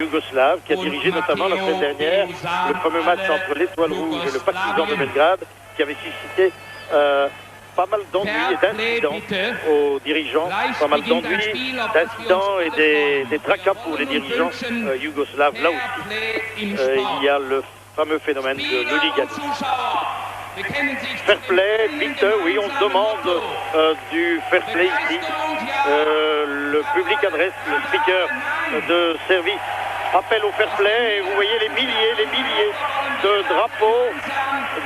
yougoslave, qui a dirigé notamment la semaine dernière le fameux match entre l'Étoile Rouge et le Partizan de Belgrade, qui avait suscité pas mal d'ennuis et d'incidents aux dirigeants, pas mal d'ennuis, d'incidents et des tracas pour les dirigeants yougoslaves. Là aussi, il y a le fameux phénomène de l'hooliganisme. Fair play, bitte, oui, on demande du fair play ici. Le public adresse le speaker de service. Appel au fair play, et vous voyez les milliers de drapeaux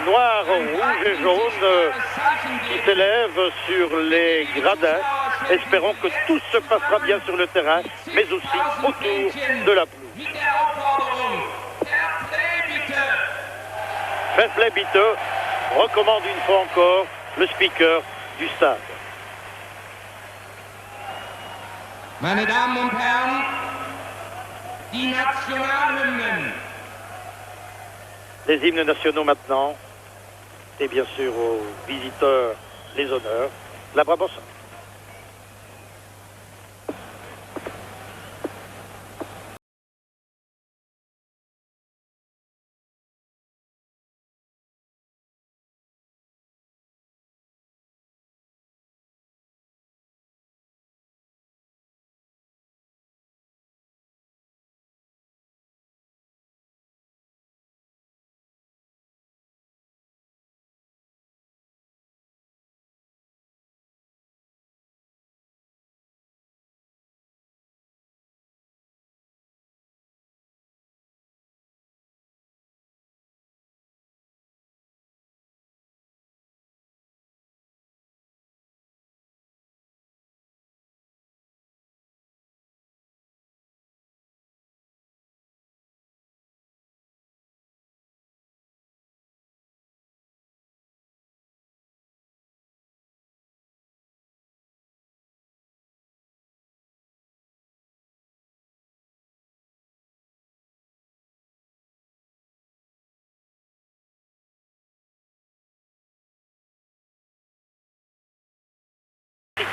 noirs, rouges et jaunes qui s'élèvent sur les gradins. Espérons que tout se passera bien sur le terrain, mais aussi autour de la pelouse. Fair play, bitte, recommande une fois encore le speaker du stade. Meine Damen und Herren, die Nationalhymnen. Les hymnes nationaux maintenant, et bien sûr aux visiteurs les honneurs, la Brabança.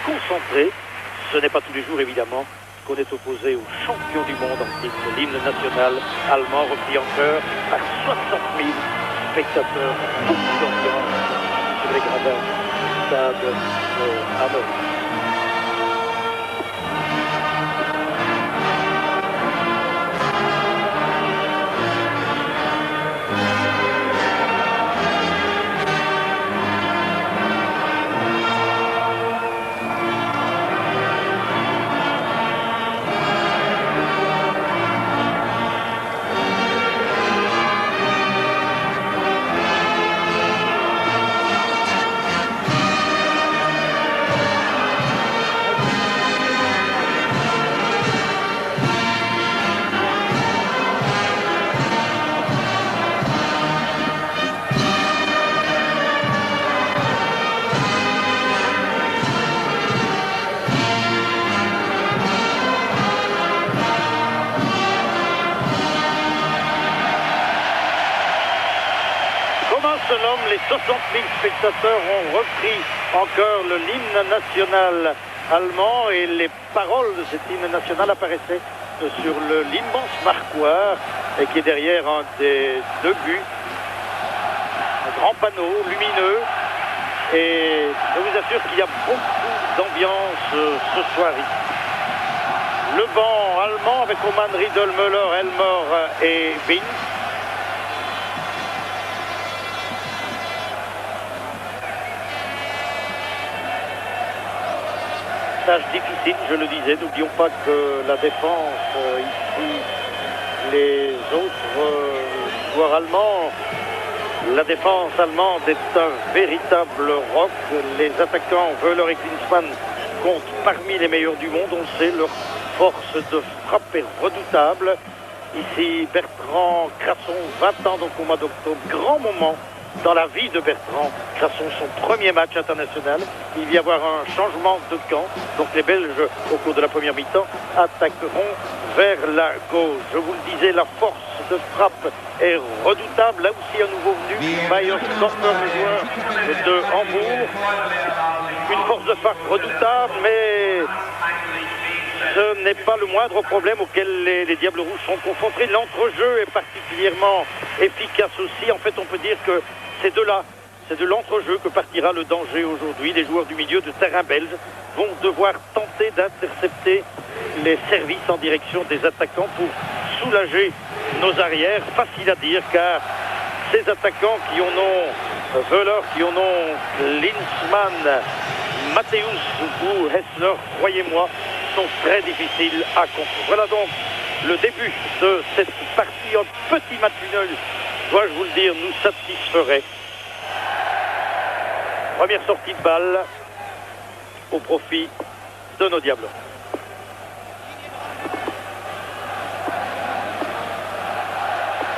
Concentré, ce n'est pas tous les jours évidemment qu'on est opposé au champion du monde en titre, l'hymne national allemand repris en chœur par 60 000 spectateurs, beaucoup d'ambiance sur les gradins du stade de Hanovre. Les 60 000 spectateurs ont repris encore l'hymne national allemand et les paroles de cet hymne national apparaissaient sur l'immense marquoir qui est derrière un des deux buts. Un grand panneau lumineux et je vous assure qu'il y a beaucoup d'ambiance ce soir ici. Le banc allemand avec Oman Riedel, Elmore et Vince. Tâche difficile, je le disais, n'oublions pas que la défense, ici, les autres joueurs allemands, la défense allemande est un véritable roc. Les attaquants, Wöhler et Klinsmann, comptent parmi les meilleurs du monde, on le sait, leur force de frappe est redoutable. Ici, Bertrand Crasson, 20 ans donc au mois d'octobre, grand moment dans la vie de Bertrand Crasson, son premier match international. Il va y avoir un changement de camp. Donc les Belges, au cours de la première mi-temps, attaqueront vers la gauche. Je vous le disais, la force de frappe est redoutable. Là aussi, un nouveau venu, Mayer Stormer, le joueur de Hambourg. Une force de frappe redoutable, mais ce n'est pas le moindre problème auquel les Diables Rouges sont confrontés. L'entrejeu est particulièrement efficace aussi. En fait, on peut dire que c'est de l'entrejeu que partira le danger aujourd'hui. Les joueurs du milieu de terrain belge vont devoir tenter d'intercepter les services en direction des attaquants pour soulager nos arrières. Facile à dire car ces attaquants qui en ont Völler, qui en ont Linzmann, Matthäus ou Hessler, croyez-moi, sont très difficiles à comprendre. Voilà donc le début de cette partie. Un petit match nul, dois-je vous le dire, nous satisferait. Première sortie de balle au profit de nos Diables.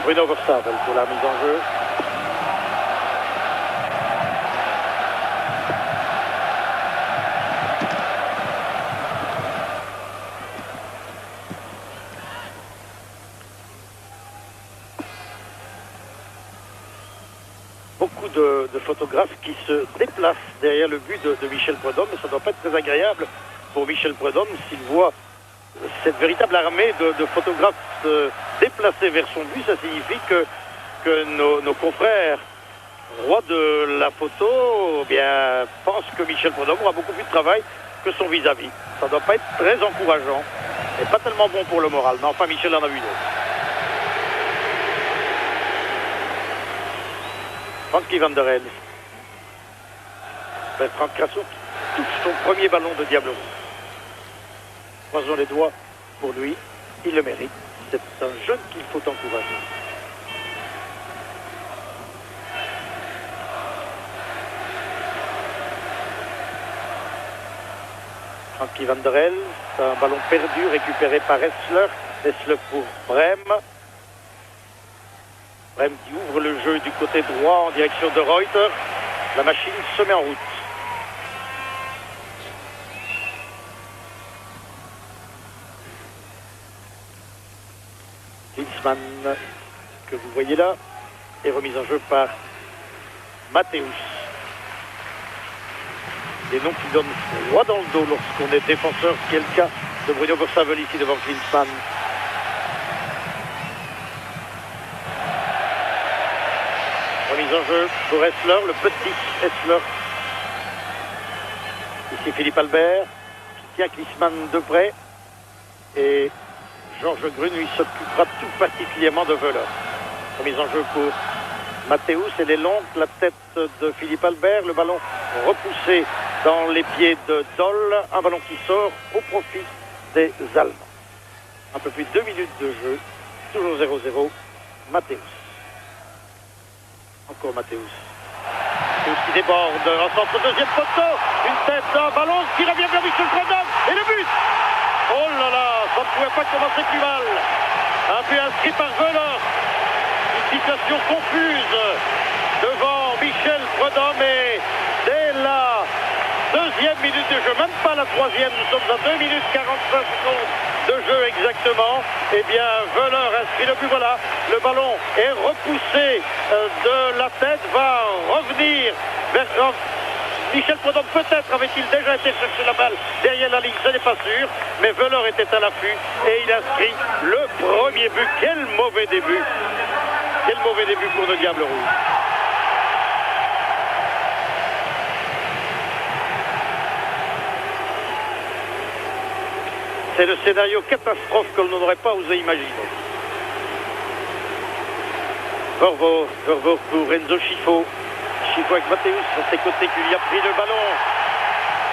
Bruno Verstappen pour la mise en jeu. Beaucoup de photographes qui se déplacent derrière le but de Michel Prudhomme, mais ça ne doit pas être très agréable pour Michel Prudhomme s'il voit cette véritable armée de photographes se déplacer vers son but. Ça signifie que nos confrères rois de la photo pensent que Michel Prudhomme aura beaucoup plus de travail que son vis-à-vis. Ça ne doit pas être très encourageant et pas tellement bon pour le moral, mais enfin Michel en a vu d'autres. Frankie van der Elst. Bertrand Crasso qui touche son premier ballon de Diable Rouge. Croisons les doigts pour lui, il le mérite. C'est un jeune qu'il faut encourager. Frankie van der Elst, un ballon perdu récupéré par Hessler. Hessler pour Brem. Brem qui ouvre le jeu du côté droit en direction de Reuter. La machine se met en route. Linzmann, que vous voyez là, est remise en jeu par Matthäus. Des noms qui donnent droit dans le dos lorsqu'on est défenseur, ce qui est le cas de Bruno Verstappen ici devant Linzmann. Remise en jeu pour Hessler, le petit Hessler. Ici Philippe Albert, qui tient Klinsmann de près. Et Georges Grun, lui, s'occupera tout particulièrement de Völler. Remise en jeu pour Matthäus, elle est longue, la tête de Philippe Albert, le ballon repoussé dans les pieds de Doll, un ballon qui sort au profit des Allemands. Un peu plus de 2 minutes de jeu, toujours 0-0, Matthäus. Encore Matthäus. Matthäus qui déborde, en centre deuxième poteau, une tête, un ballon qui revient vers Michel Prudhomme, et le but! Oh là là, ça ne pouvait pas commencer plus mal. Un but inscrit par Völler. Une situation confuse devant Michel Prudhomme et dès la deuxième minute de jeu, même pas la troisième, nous sommes à 2 minutes 45 secondes de jeu exactement. Eh bien, Völler inscrit le but, voilà. Le ballon est repoussé de la tête, va revenir vers... Michel Prudhomme peut-être avait-il déjà été chercher la balle derrière la ligne, ce n'est pas sûr, mais Völler était à l'affût et il inscrit le premier but. Quel mauvais début! Quel mauvais début pour le Diable Rouge. C'est le scénario catastrophe que l'on n'aurait pas osé imaginer. Vervoort pour Renzo Schifo. Schifo avec Matthäus sur ses côtés qui lui a pris le ballon.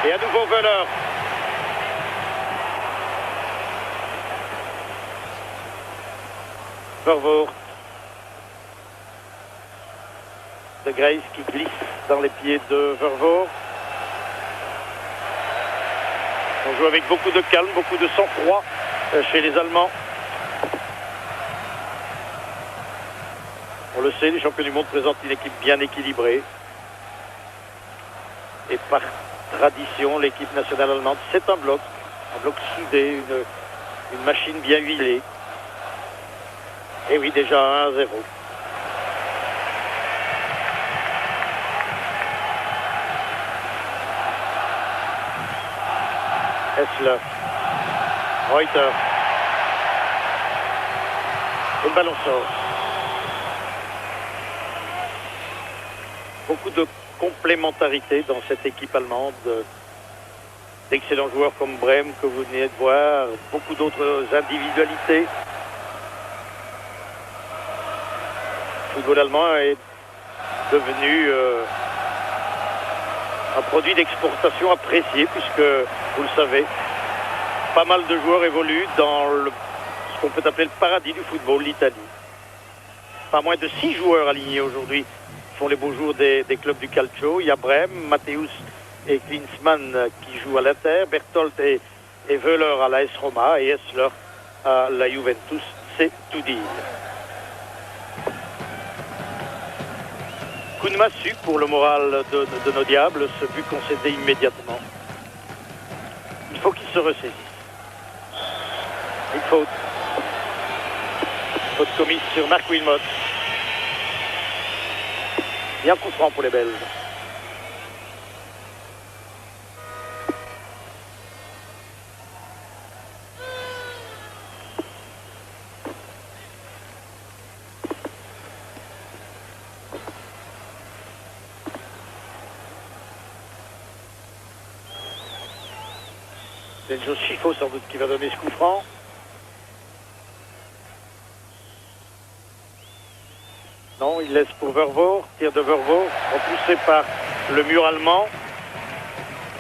Et à nouveau Völler. Vervoort. De Grace qui glisse dans les pieds de Vervoort. On joue avec beaucoup de calme, beaucoup de sang-froid chez les Allemands. On le sait, les champions du monde présentent une équipe bien équilibrée. Et par tradition, l'équipe nationale allemande, c'est un bloc soudé, une machine bien huilée. Et oui, déjà 1-0. Hessler. Reuter. Et le ballon sort. Beaucoup de complémentarité dans cette équipe allemande. D'excellents joueurs comme Brême que vous venez de voir. Beaucoup d'autres individualités. Le football allemand est devenu un produit d'exportation apprécié puisque, vous le savez, pas mal de joueurs évoluent dans ce qu'on peut appeler le paradis du football, l'Italie. Pas moins de 6 joueurs alignés aujourd'hui font les beaux jours des clubs du Calcio. Il y a Brême, Matthäus et Klinsmann qui jouent à l'Inter, Berthold et Wöhler à l'AS Roma et Hessler à la Juventus. C'est tout dire. Coup de massue pour le moral de nos diables, ce but concédé immédiatement. Il faut qu'ils se ressaisissent. Une faute. Faute commise sur Marc Wilmot. Bien coup franc pour les Belges. C'est Joe Schifo sans doute qui va donner ce coup franc. Non, il laisse pour Vervoort. Tir de Vervoort, repoussé par le mur allemand.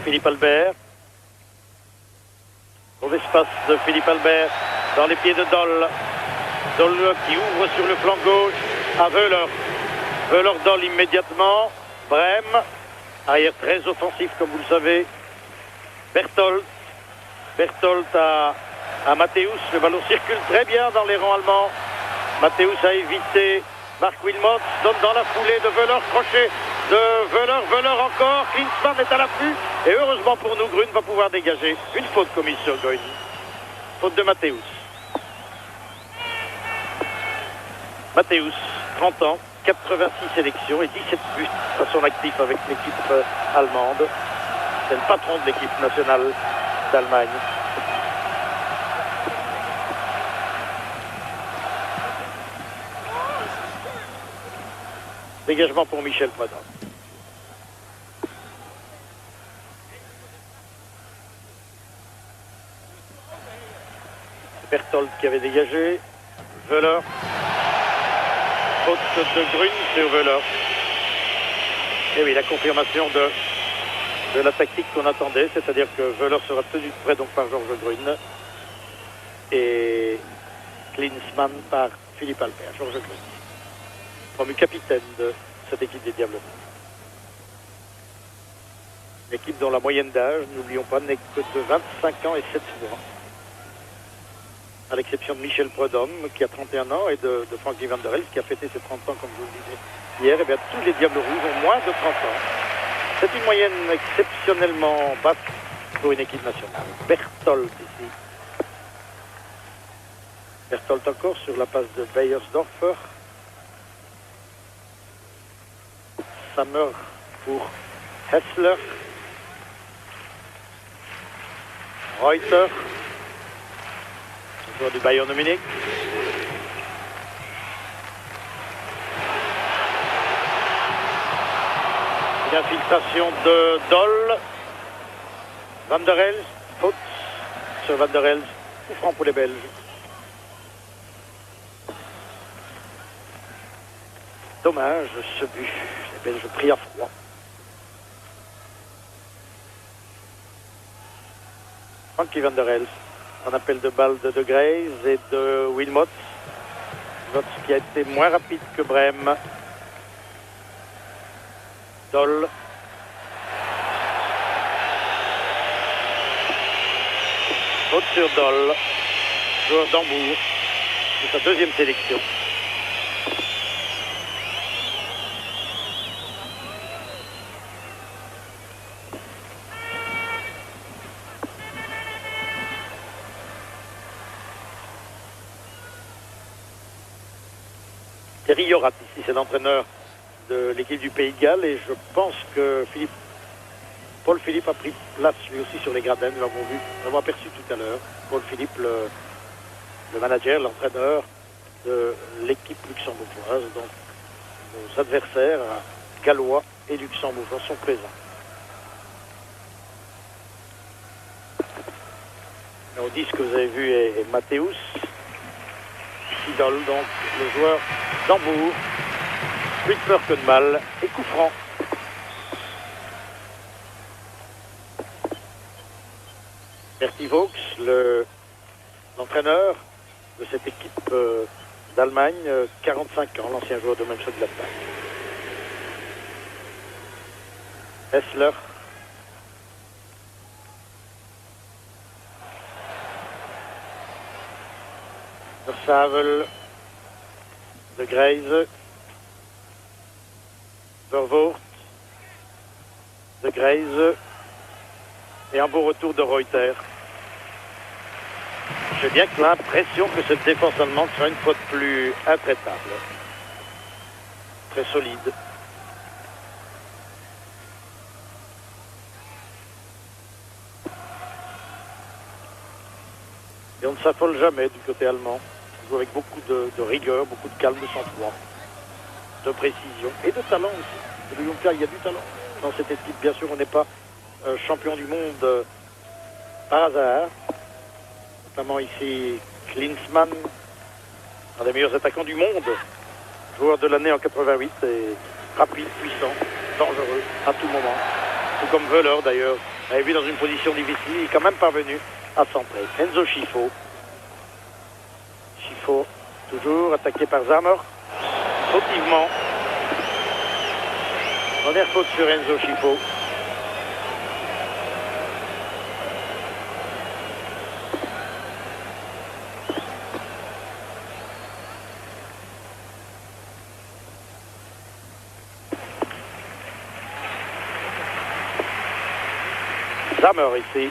Philippe Albert. Mauvais espace de Philippe Albert dans les pieds de Doll. Doll qui ouvre sur le flanc gauche à Wöhler. Wöhler Doll immédiatement. Brême. Arrière très offensif comme vous le savez. Berthold. Berthold à Matthäus. Le ballon circule très bien dans les rangs allemands. Matthäus a évité Marc Wilmot. Donne dans la foulée de Wöhler. Crochet de Wöhler. Wöhler encore. Klinsmann est à l'affût. Et heureusement pour nous, Grün va pouvoir dégager. Une faute commise sur Grün. Faute de Matthäus. Matthäus, 30 ans, 86 sélections et 17 buts à son actif avec l'équipe allemande. C'est le patron de l'équipe nationale d'Allemagne. Dégagement pour Michel Prudhomme. Berthold qui avait dégagé. Wöhler. Faute de Grün sur Wöhler. Et oui, la confirmation de la tactique qu'on attendait, c'est-à-dire que Wöhler sera tenu de près donc par Georges Grün et Klinsmann par Philippe Albert. Georges Grün, promu capitaine de cette équipe des Diables. Une équipe dont la moyenne d'âge, n'oublions pas, n'est que de 25 ans et 7 mois. À l'exception de Michel Prudhomme qui a 31 ans et de Frankie Van der Elst qui a fêté ses 30 ans comme je vous le disais hier. Et bien tous les Diables Rouges ont moins de 30 ans. C'est une moyenne exceptionnellement basse pour une équipe nationale. Berthold ici. Berthold encore sur la passe de Beyersdorfer. Sammer pour Hessler. Reuter. Joueur du Bayern de Munich. Une infiltration de Doll. Van der Elst. Faute sur Van der Elst. Coup franc pour les Belges. Dommage ce but. Les Belges pris à froid. Frankie Van der Elst. Un appel de balle de De Grays et de Wilmot. Wilmot qui a été moins rapide que Brême. Doll. Faute sur Doll. Joueur d'Hambourg. C'est sa deuxième sélection. Thierry Jorat, ici, c'est l'entraîneur de l'équipe du Pays de Galles et je pense que Philippe Paul Philippe a pris place lui aussi sur les gradins, nous l'avons vu, nous l'avons aperçu tout à l'heure. Paul Philippe, le manager, l'entraîneur de l'équipe luxembourgeoise. Donc nos adversaires, gallois et luxembourgeois, sont présents. Au 10 que vous avez vu est Mathéus Sidol, donc le joueur d'Hambourg. Plus de peur que de mal, et coup franc. Bertie Vaux, l'entraîneur de cette équipe d'Allemagne, 45 ans, l'ancien joueur de Mönchengladbach. Hessler. Savel, De Graze, Vervoort, De Graze et un beau retour de Reuter. J'ai bien que l'impression que cette défense allemande sera une fois de plus intraitable. Très solide. Et on ne s'affole jamais du côté allemand. On joue avec beaucoup de rigueur, beaucoup de calme, de sang-froid, de précision et de talent aussi. Il y a du talent dans cette équipe. Bien sûr, on n'est pas champion du monde par hasard. Notamment ici, Klinsmann, un des meilleurs attaquants du monde. Joueur de l'année en 88 et rapide, puissant, dangereux à tout moment. Tout comme Wöhler d'ailleurs. Vous avez vu dans une position difficile, il est quand même parvenu à centrer. Enzo Schifo. Schifo, toujours attaqué par Zammer. Fautivement. Première faute sur Enzo Schifo. Zammer ici,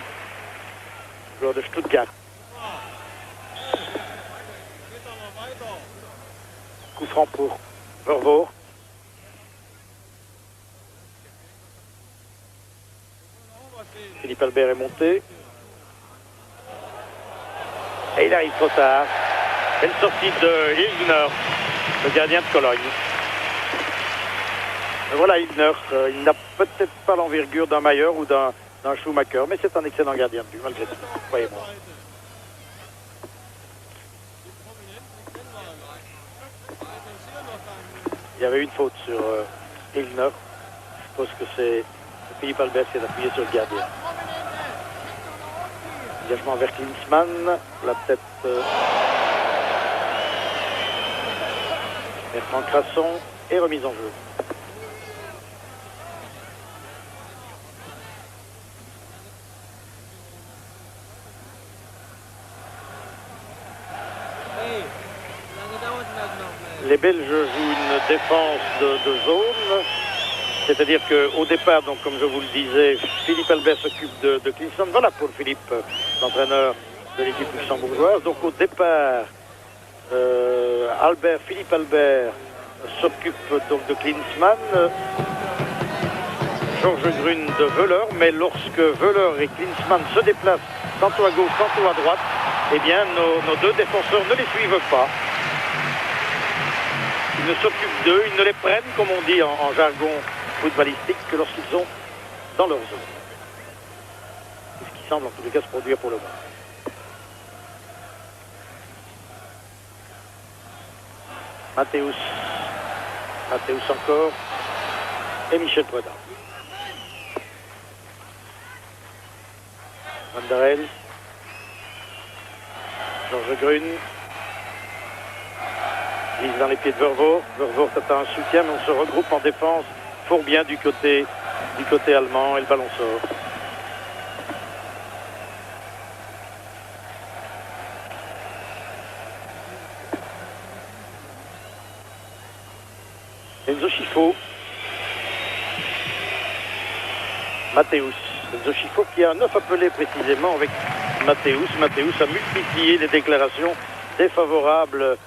joueur de Stuttgart. Coup franc pour Vervoort. Philippe Albert est monté. Et il arrive trop tard. Belle sortie de Hildner, le gardien de Cologne. Et voilà Hildner, il n'a peut-être pas l'envergure d'un Mayer ou d'un Schumacher, mais c'est un excellent gardien de but, malgré tout, croyez-moi. Il y avait une faute sur Hildner. Je suppose que c'est Philippe Albert qui a appuyé sur le gardien. Engagement vers Klinsmann, la tête Bertrand Crasson et remise en jeu. Les Belges jouent une défense de zone, c'est-à-dire qu'au départ, donc, comme je vous le disais, Philippe Albert s'occupe de Klinsmann. Voilà pour Philippe, l'entraîneur de l'équipe luxembourgeoise. Donc au départ, Philippe Albert s'occupe donc de Klinsmann, Georges Grün de Wöhler, mais lorsque Wöhler et Klinsmann se déplacent tantôt à gauche, tantôt à droite, eh bien nos deux défenseurs ne les suivent pas. Ils ne s'occupent d'eux, ils ne les prennent, comme on dit en jargon footballistique, que lorsqu'ils sont dans leur zone. C'est ce qui semble en tous les cas se produire pour le moment. Mathéus encore, et Michel Preda. Van der Helst, Georges Grün, glisse dans les pieds de Vervoort. Vervoort attend un soutien, mais on se regroupe en défense fort bien du côté allemand et le ballon sort. Enzo Schifo. Mathéus. Enzo Schifo qui a 9 appelés précisément avec Mathéus. Mathéus a multiplié les déclarations défavorables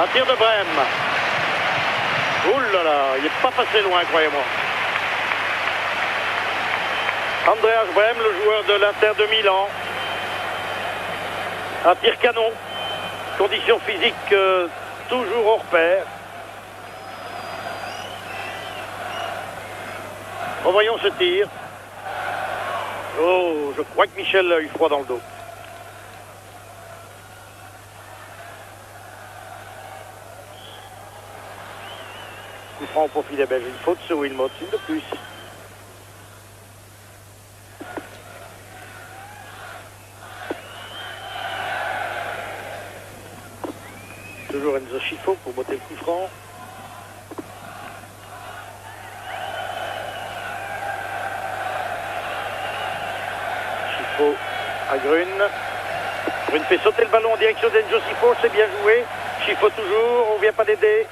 Un tir de Brême. Ouh là là, il n'est pas passé loin, croyez-moi. Andreas Brême, le joueur de l'Inter de Milan. Un tir canon. Conditions physiques toujours hors pair. Revoyons ce tir. Oh, je crois que Michel a eu froid dans le dos. Il prend au profit des Belges. Une faute sur Wilmot, une de plus. Toujours Enzo Schifo pour botter le coup franc. Schifo à Grune. Grune fait sauter le ballon en direction d'Enzo Schifo, c'est bien joué. Schifo toujours, on ne vient pas d'aider.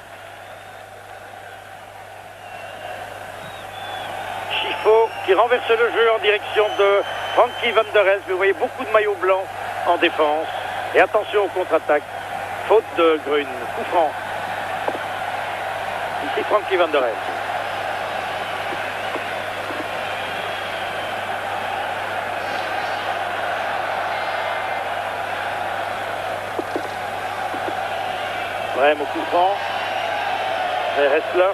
Schifo qui renverse le jeu en direction de Frankie Van der Elst. Vous voyez beaucoup de maillots blancs en défense. Et attention aux contre-attaques. Faute de Grune, coup franc. Ici Frankie Van der Elst. Brême au coup franc. Et Ressler.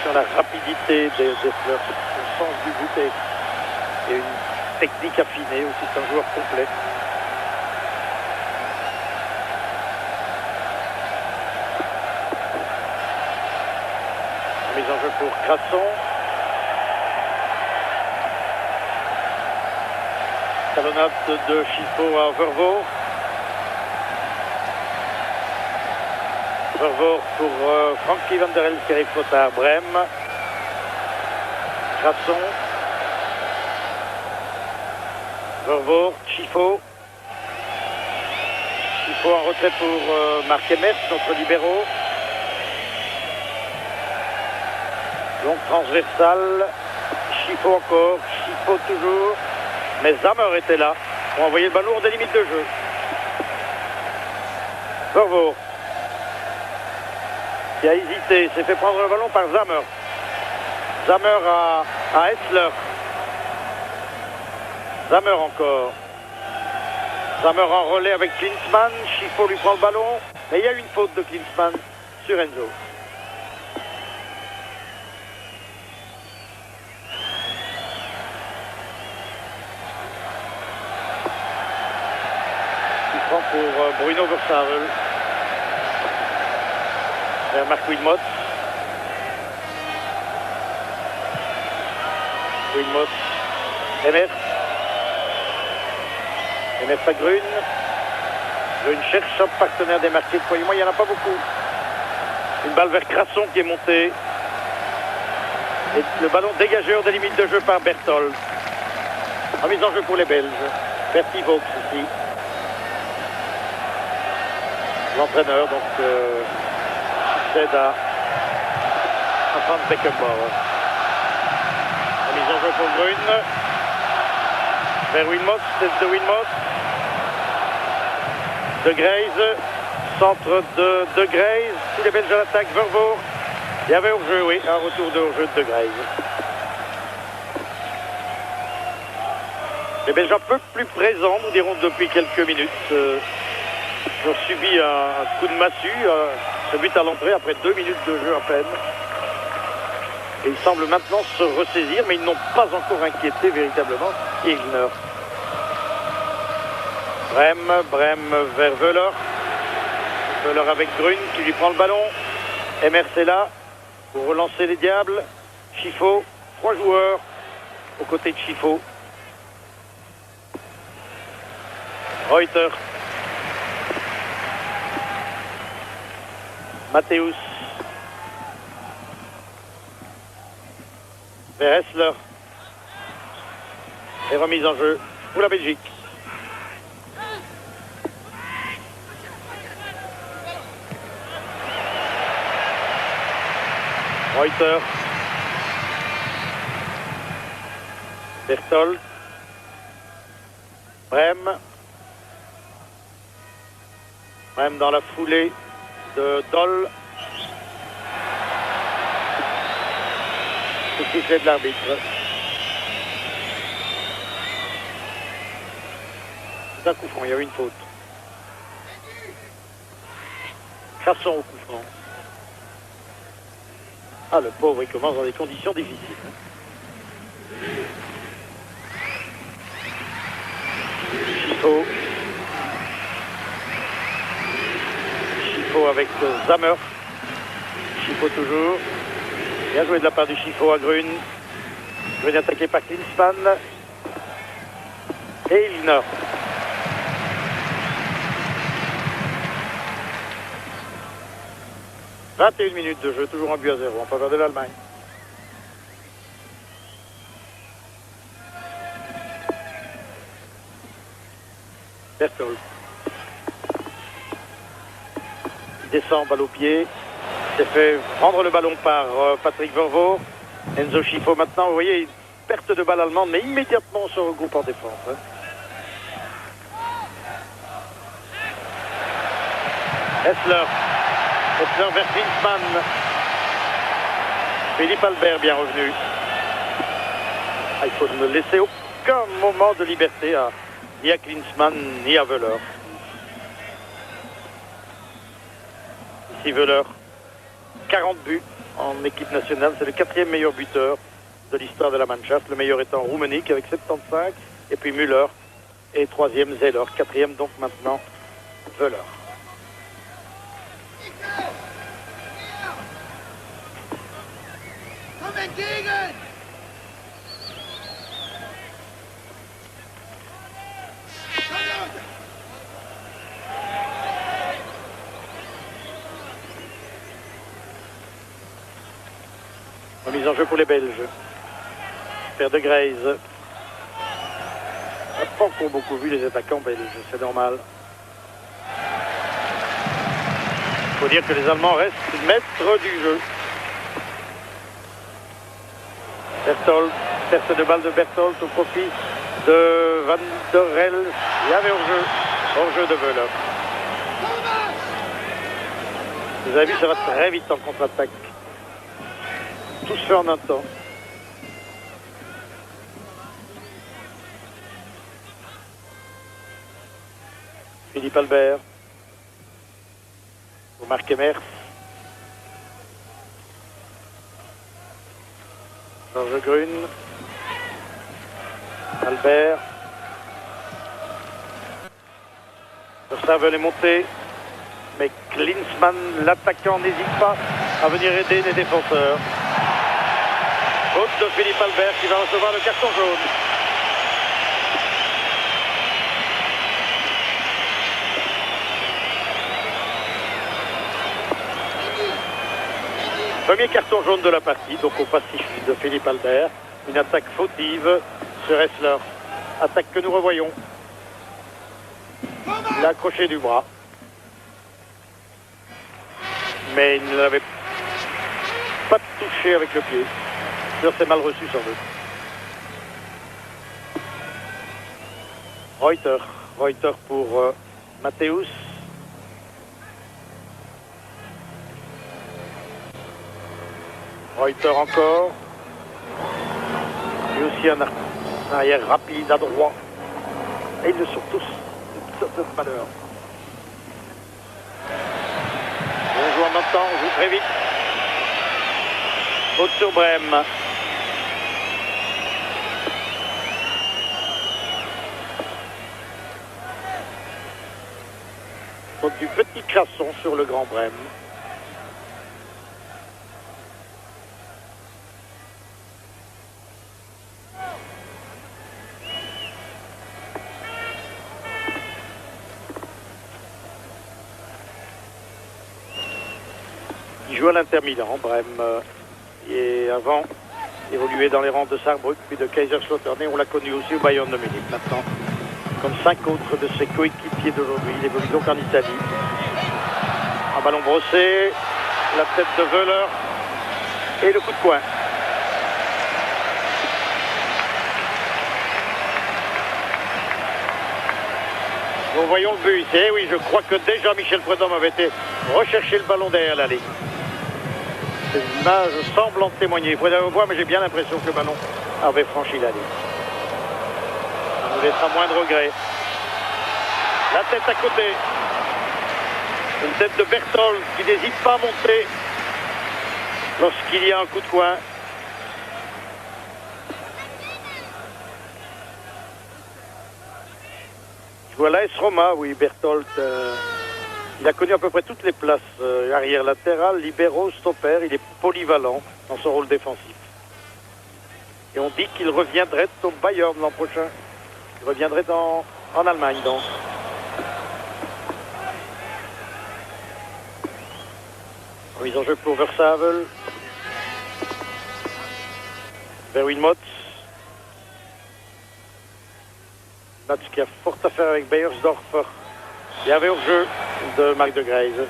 Sur la rapidité des Ressler, son sens du but et une technique affinée aussi, c'est un joueur complet. Mise en jeu pour Crasson. Talonnade de Schifo à Vervoort. Vervoort pour Frankie Van der Elst qui arrive trop tard. Brême. Crasson. Vervoort. Schifo. Schifo en retrait pour Marc Emers, notre libéraux. Donc transversal. Schifo encore. Schifo toujours. Mais Zammer était là pour envoyer le ballon hors des limites de jeu. Vervoort. Qui a hésité, s'est fait prendre le ballon par Zammer. Zammer à Hessler. Zammer encore. Zammer en relais avec Klinsmann. Schifo lui prend le ballon. Mais il y a eu une faute de Klinsmann sur Enzo. Il prend pour Bruno Versavel. Marc Wilmot. Wilmot. Emers. Emers à Grune. Grune cherche un partenaire démarqué. Croyez-moi, il n'y en a pas beaucoup. Une balle vers Crasson qui est montée. Et le ballon dégagé hors des limites de jeu par Berthold. En mise en jeu pour les Belges. Bertie Vaux ici. L'entraîneur, donc... succède à Franz Beckenbauer. La mise en jeu pour Grune. Vers Wilmot, tête de Wilmot. De Graze. Centre de Graze. Tous les Belges à l'attaque. Vervoort. Il y avait hors-jeu, oui. Un retour de hors-jeu de Graze. Les Belges un peu plus présents, nous dirons, depuis quelques minutes. Ils ont subi un coup de massue. Ce but à l'entrée après 2 minutes de jeu à peine. Et ils semblent maintenant se ressaisir, mais ils n'ont pas encore inquiété véritablement Ilgner. Brême vers Wöhler. Wöhler avec Grune qui lui prend le ballon. Emers est là pour relancer les Diables. Schifo, 3 joueurs aux côtés de Schifo. Reuter. Matthäus. Vers Hessler. Et remise en jeu pour la Belgique. Reuter. Berthold. Brême. Même dans la foulée de Dole. Le sifflet de l'arbitre. C'est un coup franc, il y a eu une faute. Crasson au coup franc. Ah, le pauvre, il commence dans des conditions difficiles. Chifo. Chifo avec Zammer. Chifo toujours. Bien joué de la part du Chifo à Grune. Grune attaqué par Klinsmann. Et Ilner. « 21 minutes de jeu, toujours un but à 0 en faveur de l'Allemagne. Berthold. Il descend, balle au pied. Il s'est fait prendre le ballon par Patrick Vervaux. Enzo Chifo maintenant, vous voyez, une perte de balle allemande, mais immédiatement on se regroupe en défense. Hein. Hessler vers Klinsmann. Philippe Albert bien revenu. Ah, il faut ne laisser aucun moment de liberté ni à Klinsmann ni à Wöhler. Ici Wöhler, 40 buts en équipe nationale. C'est le 4e meilleur buteur de l'histoire de la Mannschaft. Le meilleur étant Rummenigge avec 75. Et puis Müller. Et 3e Zeller. 4e donc maintenant Wöhler. Remise en jeu pour les Belges. Père de Grey's. On n'a pas encore beaucoup vu les attaquants belges, c'est normal. Il faut dire que les Allemands restent maîtres du jeu. Berthold, perte de balle de Berthold au profit de Van der Rel. Il y avait hors-jeu de Wöhler. Vous avez vu, ça va très vite en contre-attaque. Tout se fait en un temps. Philippe Albert. Pour Marc Emers. Georges Grune. Albert. Le serveur est monté. Mais Klinsmann, l'attaquant, n'hésite pas à venir aider les défenseurs. Faute de Philippe Albert qui va recevoir le carton jaune. Premier carton jaune de la partie, donc au passif de Philippe Albert. Une attaque fautive sur Hessler. Attaque que nous revoyons. Il a accroché du bras. Mais il ne l'avait pas touché avec le pied. C'est mal reçu sans doute. Reuter pour Matthäus. Reuter encore. Et aussi un arrière rapide à droit. Et ils le sont tous de toute valeur. On joue en même temps, on joue très vite. Faute sur Brême. Faute du petit Crasson sur le grand Brême. Il joue à l'Inter Milan, Brême, et avant évolué dans les rangs de Saarbrück puis de Kaiserslautern. On l'a connu aussi au Bayern de Munich maintenant. Comme 5 autres de ses coéquipiers d'aujourd'hui. Il évolue donc en Italie. Un ballon brossé, la tête de Wöhler et le coup de poing. Nous voyons le but ici. Et oui, je crois que déjà Michel Prudhomme avait été rechercher le ballon derrière la ligne. Ces images semblent en témoigner. Il faudrait le voir, mais j'ai bien l'impression que le ballon avait franchi la ligne. Ça nous laissera moins de regrets. La tête à côté. Une tête de Berthold qui n'hésite pas à monter lorsqu'il y a un coup de coin. Voilà, AS Roma, oui, Berthold. Il a connu à peu près toutes les places. Arrière latéral, libéraux, stopper. Il est polyvalent dans son rôle défensif. Et on dit qu'il reviendrait au Bayern l'an prochain. Il reviendrait en Allemagne, donc. Mise en jeu pour Versavel. Vers Wilmots. Match qui a fort à faire avec Beiersdorfer. Il y avait au jeu de Marc de Greyse.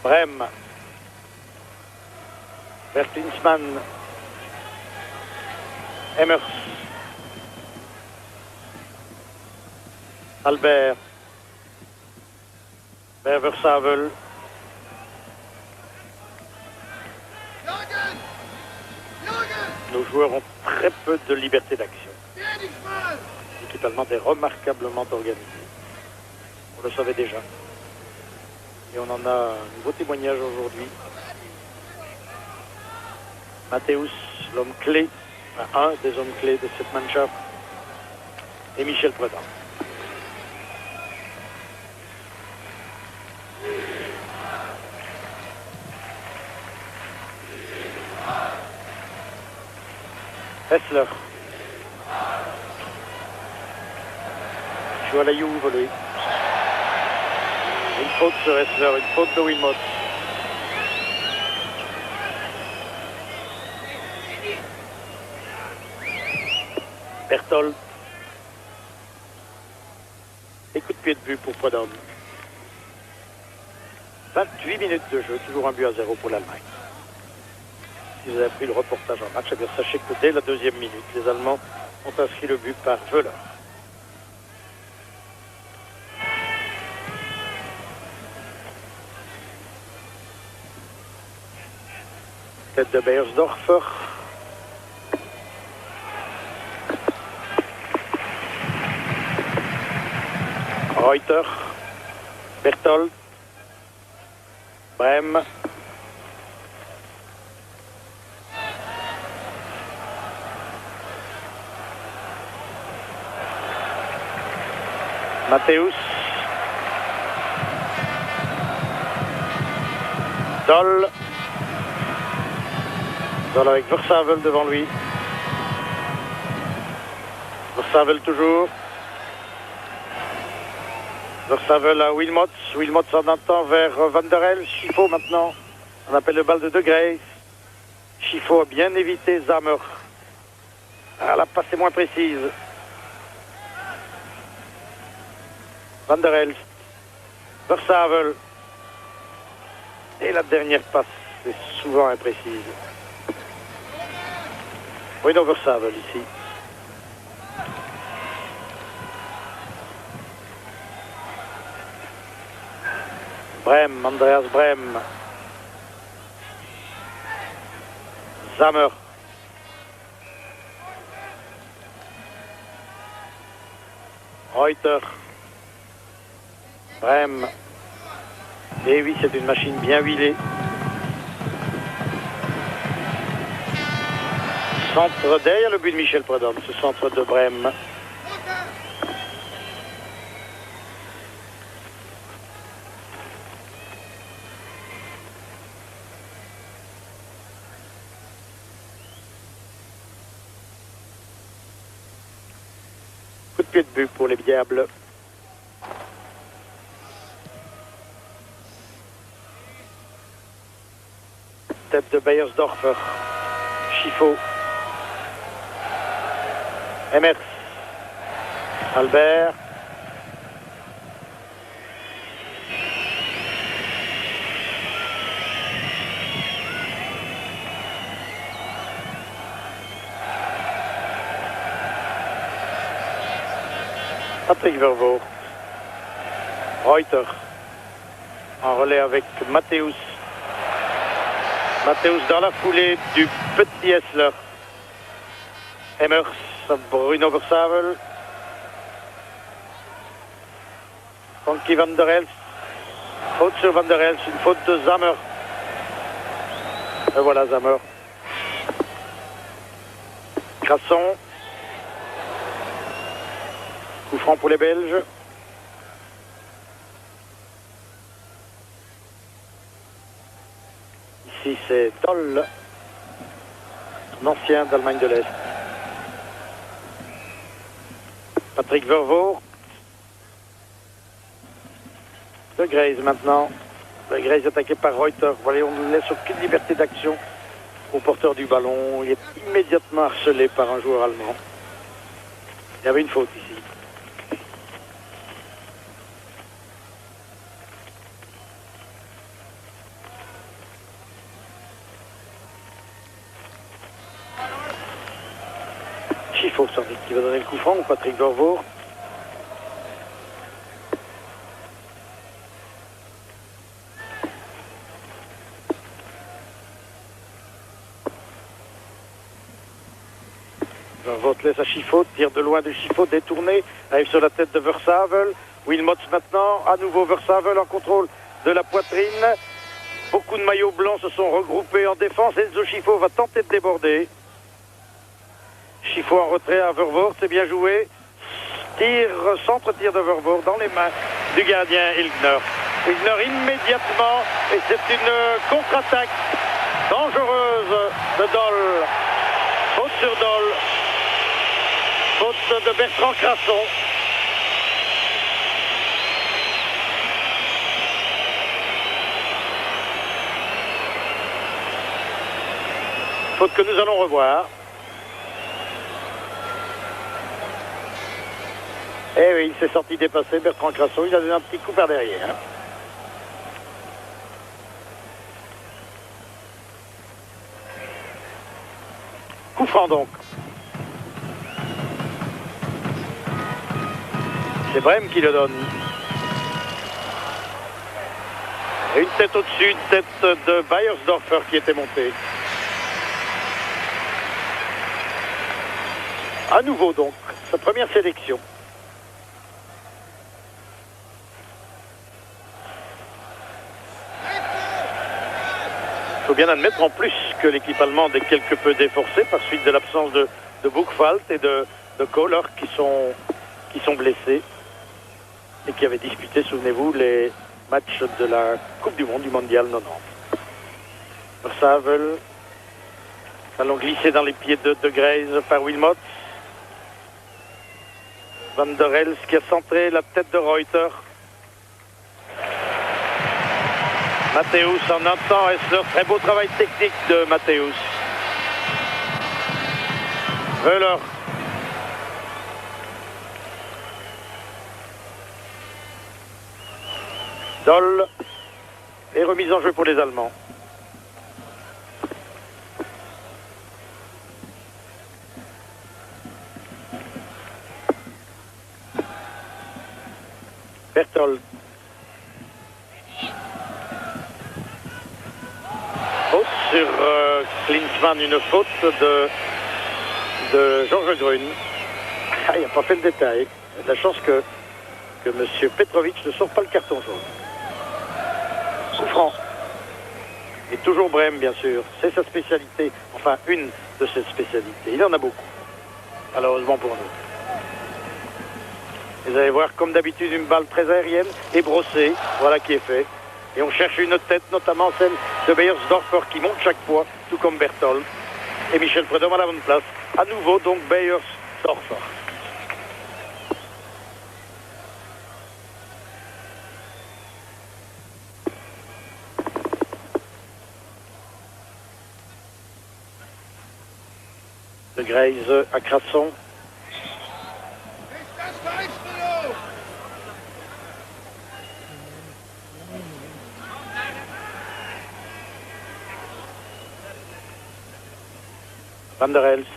Brême. Vertinsmann. Emmers. Albert. Versavel. Nos joueurs ont très peu de liberté d'action. L'équipe allemande est remarquablement organisée. On le savait déjà. Et on en a un nouveau témoignage aujourd'hui. Matthäus, l'homme clé, un des hommes clés de cette Mannschaft, et Michel Prudhomme. Hessler. Joue à la Juve, lui. Une faute sur Hessler, une faute de Wilmots. Berthold. Et coup de pied de but pour Prudhomme. 28 minutes de jeu, toujours un but à 0 pour l'Allemagne. Si vous avez pris le reportage en match, eh bien sachez que dès la deuxième minute, les Allemands ont inscrit le but par Wöhler. Tête de Beiersdorfer. Reuter. Berthold. Brême. Matthäus. Doll. Doll avec Versavel devant lui. Versavel toujours. Versavel à Wilmots. Wilmots en attend vers Van der Elst. Schifo maintenant. On appelle le balle de Greyse. Schifo a bien évité Zammer. Ah, la passe est moins précise. Van der Elst. Versavel. Et la dernière passe est souvent imprécise. Bruno Versavel ici. Brême, Andreas Brême. Zammer. Reuter. Brême. Et oui, c'est une machine bien huilée. Centre derrière le but de Michel Prudhomme, ce centre de Brême. Coup de pied de but pour les Diables. Tête de Beiersdorfer. Schifo. Emmers. Albert. Patrick Vervoort. Reuter. En relais avec Matthäus. Matthäus dans la foulée du petit Hessler. Emmers, Bruno Versavel. Frankie Van der Elst. Faute sur Van der Elst, une faute de Zammer. Et voilà Zammer. Crasson. Coup franc pour les Belges. Ici c'est Doll, un ancien d'Allemagne de l'Est. Patrick Vervoort. De Grace maintenant. De Grace attaqué par Reuter. Voilà, on ne laisse aucune liberté d'action au porteur du ballon. Il est immédiatement harcelé par un joueur allemand. Il y avait une faute ici. Chiffon sans doute qui va donner le coup franc ou Patrick Vervoort. Vervoort laisse à Chiffot, tire de loin de Chiffot, détourné, arrive sur la tête de Versavel. Wilmots maintenant, à nouveau Versavel en contrôle de la poitrine. Beaucoup de maillots blancs se sont regroupés en défense. Enzo Chiffot va tenter de déborder. Chiffot en retrait à Vervoort, c'est bien joué. Centre-tir de Vervoort dans les mains du gardien Ilgner. Ilgner immédiatement, et c'est une contre-attaque dangereuse de Doll. Faute sur Doll. Faute de Bertrand Crasson. Faute que nous allons revoir. Eh oui, il s'est sorti dépasser, Bertrand Crasson. Il a donné un petit coup par derrière. Coup franc donc. C'est Brême qui le donne. Et une tête au-dessus, une tête de Beiersdorfer qui était montée. À nouveau donc, sa première sélection. Il faut bien admettre en plus que l'équipe allemande est quelque peu déforcée par suite de l'absence de Buchwald et de Kohler qui sont blessés et qui avaient disputé, souvenez-vous, les matchs de la Coupe du Monde, du Mondial 90. Versavel, ballon glissé dans les pieds de Grace par Wilmots. Van der Elst qui a centré la tête de Reuter. Matthäus en un temps, Hessler, très beau travail technique de Matthäus. Wöhler. Doll. Et remise en jeu pour les Allemands. Berthold. Faute sur Klinsmann, une faute de Georges Grun. Il n'a pas fait le détail. Il a de la chance que M. Petrovic ne sort pas le carton jaune. Coup franc. Et toujours Brême, bien sûr. C'est sa spécialité. Enfin, une de ses spécialités. Il en a beaucoup. Malheureusement pour nous. Vous allez voir, comme d'habitude, une balle très aérienne et brossée. Voilà qui est fait. Et on cherche une tête, notamment celle de Beiersdorfer qui monte chaque fois, tout comme Berthold. Et Michel Prudhomme à la bonne place. À nouveau, donc, Beiersdorfer. De Grace à Crasson. Van der Elst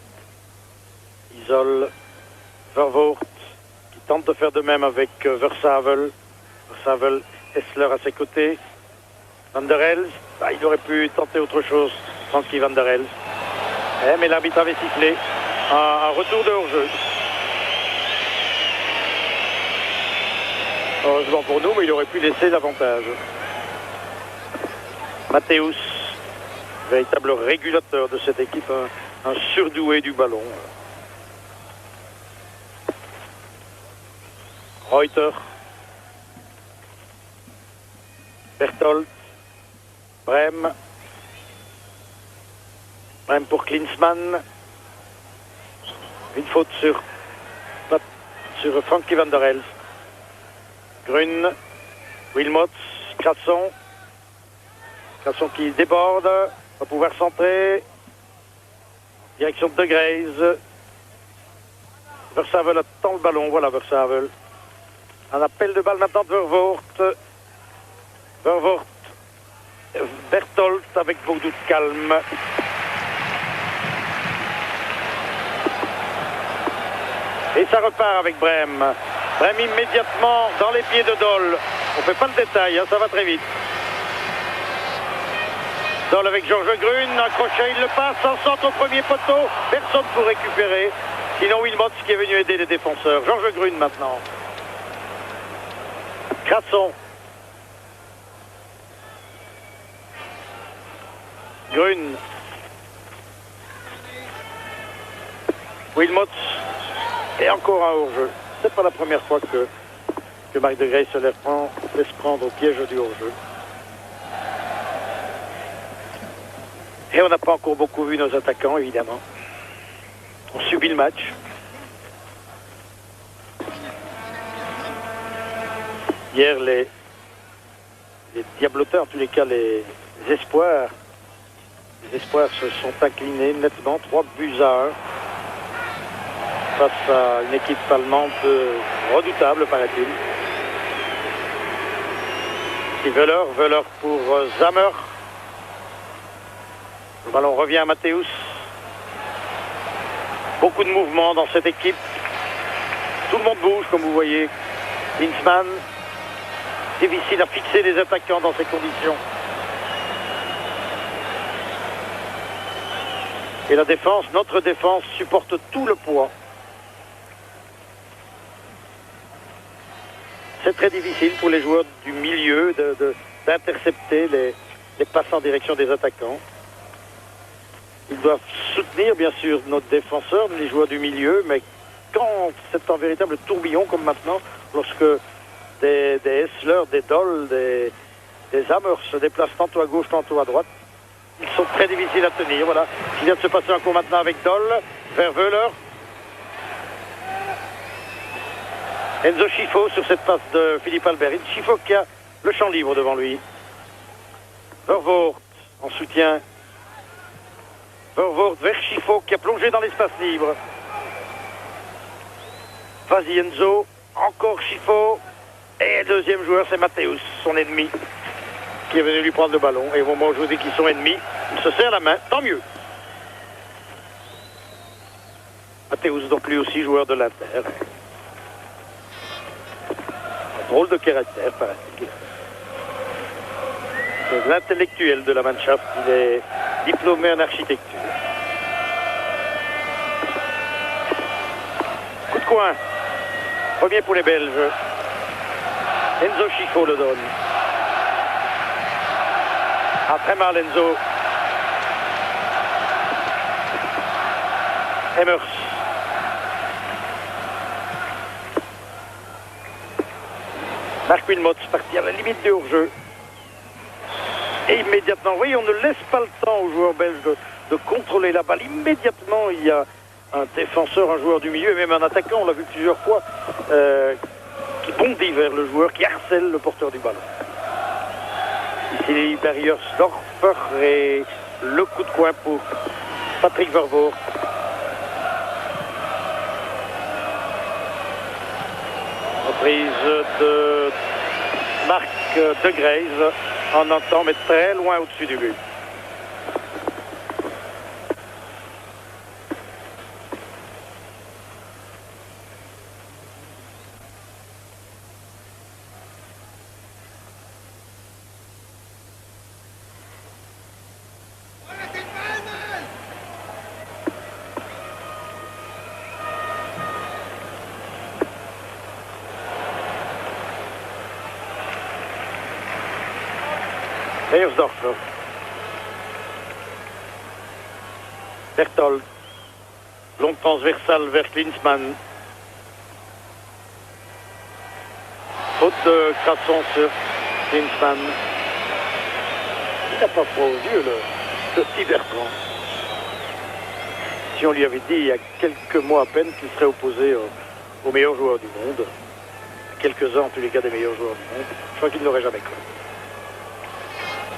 isole Vervoort qui tente de faire de même avec Versavel. Versavel, Hessler à ses côtés. Van der Elst, il aurait pu tenter autre chose, Frankie Van der Elst. Mais l'arbitre avait sifflé un retour de hors-jeu. Heureusement pour nous, mais il aurait pu laisser l'avantage. Matthäus, véritable régulateur de cette équipe, un surdoué du ballon. Reuter, Berthold, Brem pour Klinsmann. Une faute sur Frankie Van der Elst. Grun, Wilmots, Cratson qui déborde, va pouvoir centrer. Direction de Graze. Versavel attend le ballon, voilà Versavel. Un appel de balle maintenant de Vervoort. Vervoort, Berthold avec beaucoup de calme. Et ça repart avec Brem. Brem immédiatement dans les pieds de Doll. On ne fait pas le détail, ça va très vite. Doll avec Georges Grun, un crochet, il le passe, en centre au premier poteau. Personne pour récupérer. Sinon Wilmots qui est venu aider les défenseurs. Georges Grun maintenant. Cratson. Grun. Wilmots. Et encore un hors-jeu. C'est pas la première fois que Marc de Grey se laisse prendre au piège du hors-jeu. Et on n'a pas encore beaucoup vu nos attaquants, évidemment. On subit le match. Hier, les Diablotins, en tous les cas les espoirs se sont inclinés nettement, 3-1. Face à une équipe allemande redoutable, paraît-il. Et Wöhler pour Zammer. Le ballon revient à Matthäus. Beaucoup de mouvements dans cette équipe. Tout le monde bouge, comme vous voyez. Klinsmann. Difficile à fixer les attaquants dans ces conditions. Et la défense, notre défense, supporte tout le poids. C'est très difficile pour les joueurs du milieu d'intercepter les passes en direction des attaquants. Ils doivent soutenir bien sûr notre défenseur, les joueurs du milieu, mais quand c'est un véritable tourbillon comme maintenant, lorsque des Hessler, des Doll, des Hammer se déplacent tantôt à gauche, tantôt à droite, ils sont très difficiles à tenir. Voilà ce qui vient de se passer encore maintenant avec Doll, vers Wöhler. Enzo Schifo sur cette passe de Philippe Albert. Schifo qui a le champ libre devant lui. Vervoort en soutien. Vervoort vers Schifo qui a plongé dans l'espace libre. Vas-y Enzo. Encore Schifo. Et le deuxième joueur c'est Matthäus, son ennemi, qui est venu lui prendre le ballon. Et au moment où je vous dis qu'ils sont ennemis, il se serre la main. Tant mieux. Matthäus donc lui aussi joueur de l'Inter. Drôle de caractère, paraît-il. C'est l'intellectuel de la Mannschaft. Il est diplômé en architecture. Coup de coin. Premier pour les Belges. Enzo Schifo le donne. Ah, très mal Enzo. Emmers. Marc Wilmots parti à la limite du hors-jeu. Et immédiatement, oui, on ne laisse pas le temps aux joueurs belges de contrôler la balle. Immédiatement, il y a un défenseur, un joueur du milieu, et même un attaquant, on l'a vu plusieurs fois, qui bondit vers le joueur, qui harcèle le porteur du ballon. Ici, Bergersdorfer et le coup de coin pour Patrick Vervoort. Reprise de Marc de Graze en un temps, mais très loin au-dessus du but. Beiersdorfer. Berthold. Longue transversale vers Klinsmann. Faute de Crasson sur Klinsmann. Il n'a pas froid aux yeux, le petit Bertrand. Si on lui avait dit il y a quelques mois à peine qu'il serait opposé aux meilleurs joueurs du monde, quelques-uns en tous les cas des meilleurs joueurs du monde, je crois qu'il ne l'aurait jamais cru.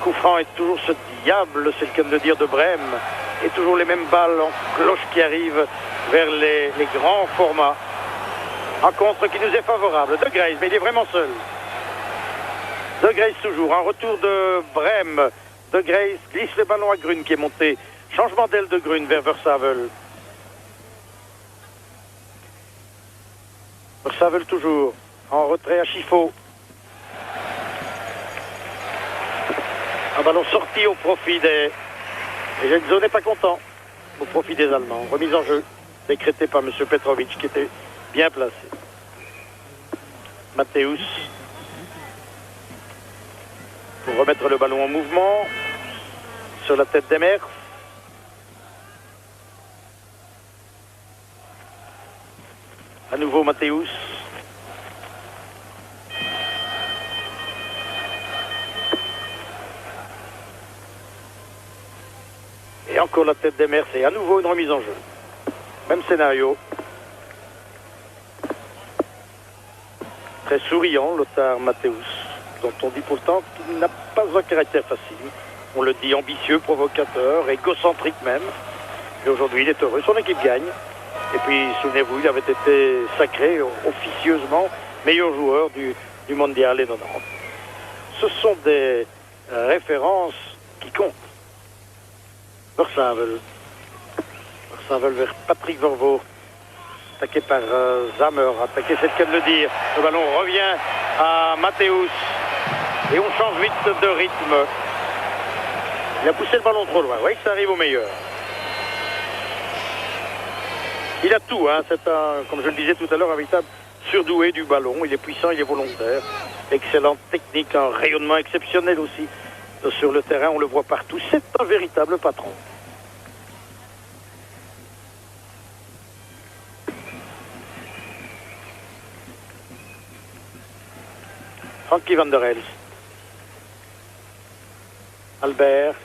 Coup franc est toujours ce diable, c'est le cas de le dire, de Brême, et toujours les mêmes balles en cloche qui arrivent vers les grands formats. Un contre qui nous est favorable. De Grace, mais il est vraiment seul. De Grace toujours, un retour de Brême. De Grace glisse le ballon à Grün qui est monté. Changement d'aile de Grün vers Versavel. Versavel toujours en retrait à Chiffaut. Un ballon sorti au profit des... Et Genzo n'est pas content. Au profit des Allemands. Remise en jeu décrétée par M. Petrovic qui était bien placé. Matthäus. Pour remettre le ballon en mouvement. Sur la tête d'Emers. À nouveau Matthäus. Et encore la tête d'Emers et à nouveau une remise en jeu. Même scénario. Très souriant, Lothar Matthäus, dont on dit pourtant qu'il n'a pas un caractère facile. On le dit ambitieux, provocateur, égocentrique même. Et aujourd'hui, il est heureux. Son équipe gagne. Et puis, souvenez-vous, il avait été sacré officieusement meilleur joueur du mondial les 90. Ce sont des références qui comptent. Versavel. Versavel vers Patrick Vervoort. Attaqué par Zammer. Attaqué, c'est le cas de le dire. Le ballon revient à Matthäus. Et on change vite de rythme. Il a poussé le ballon trop loin. Vous voyez que ça arrive au meilleur. Il a tout, hein. C'est un, comme je le disais tout à l'heure, un véritable surdoué du ballon. Il est puissant, il est volontaire. Excellente technique, un rayonnement exceptionnel aussi sur le terrain. On le voit partout. C'est un véritable patron. Frankie van der Elst. Albert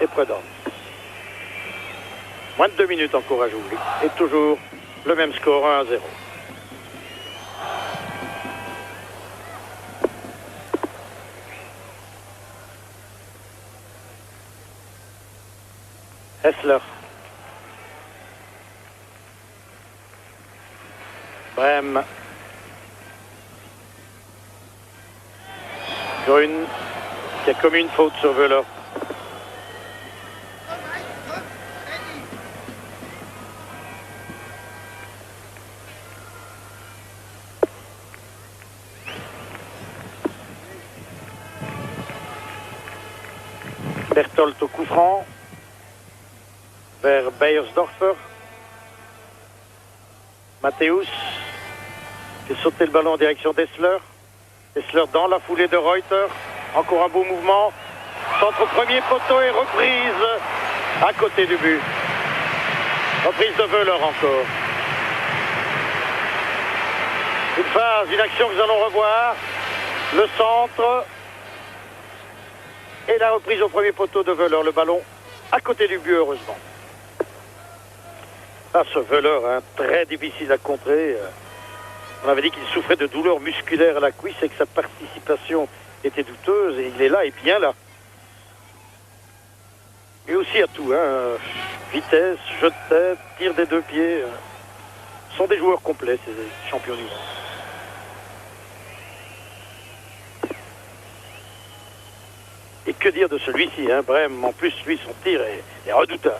et Prudence. Moins de 2 minutes encore à jouer. Et toujours le même score, 1-0. Hessler. Brême. Grün qui a commis une faute sur Wöhler. Berthold au coup franc vers Beiersdorfer. Matthäus qui a sauté le ballon en direction d'Hessler. Hessler dans la foulée de Reuter. Encore un beau mouvement. Centre au premier poteau et reprise à côté du but. Reprise de Wöhler encore. Une phase, une action que nous allons revoir. Le centre. Et la reprise au premier poteau de Wöhler. Le ballon à côté du but, heureusement. Ah, ce Wöhler, hein, très difficile à contrer. On avait dit qu'il souffrait de douleurs musculaires à la cuisse et que sa participation était douteuse. Et il est là, et bien là. Et aussi à tout, hein. Vitesse, jeu de tête, tir des 2 pieds. Ce sont des joueurs complets, ces champions du monde. Et que dire de celui-ci, hein, Brême, en plus, lui, son tir est redoutable.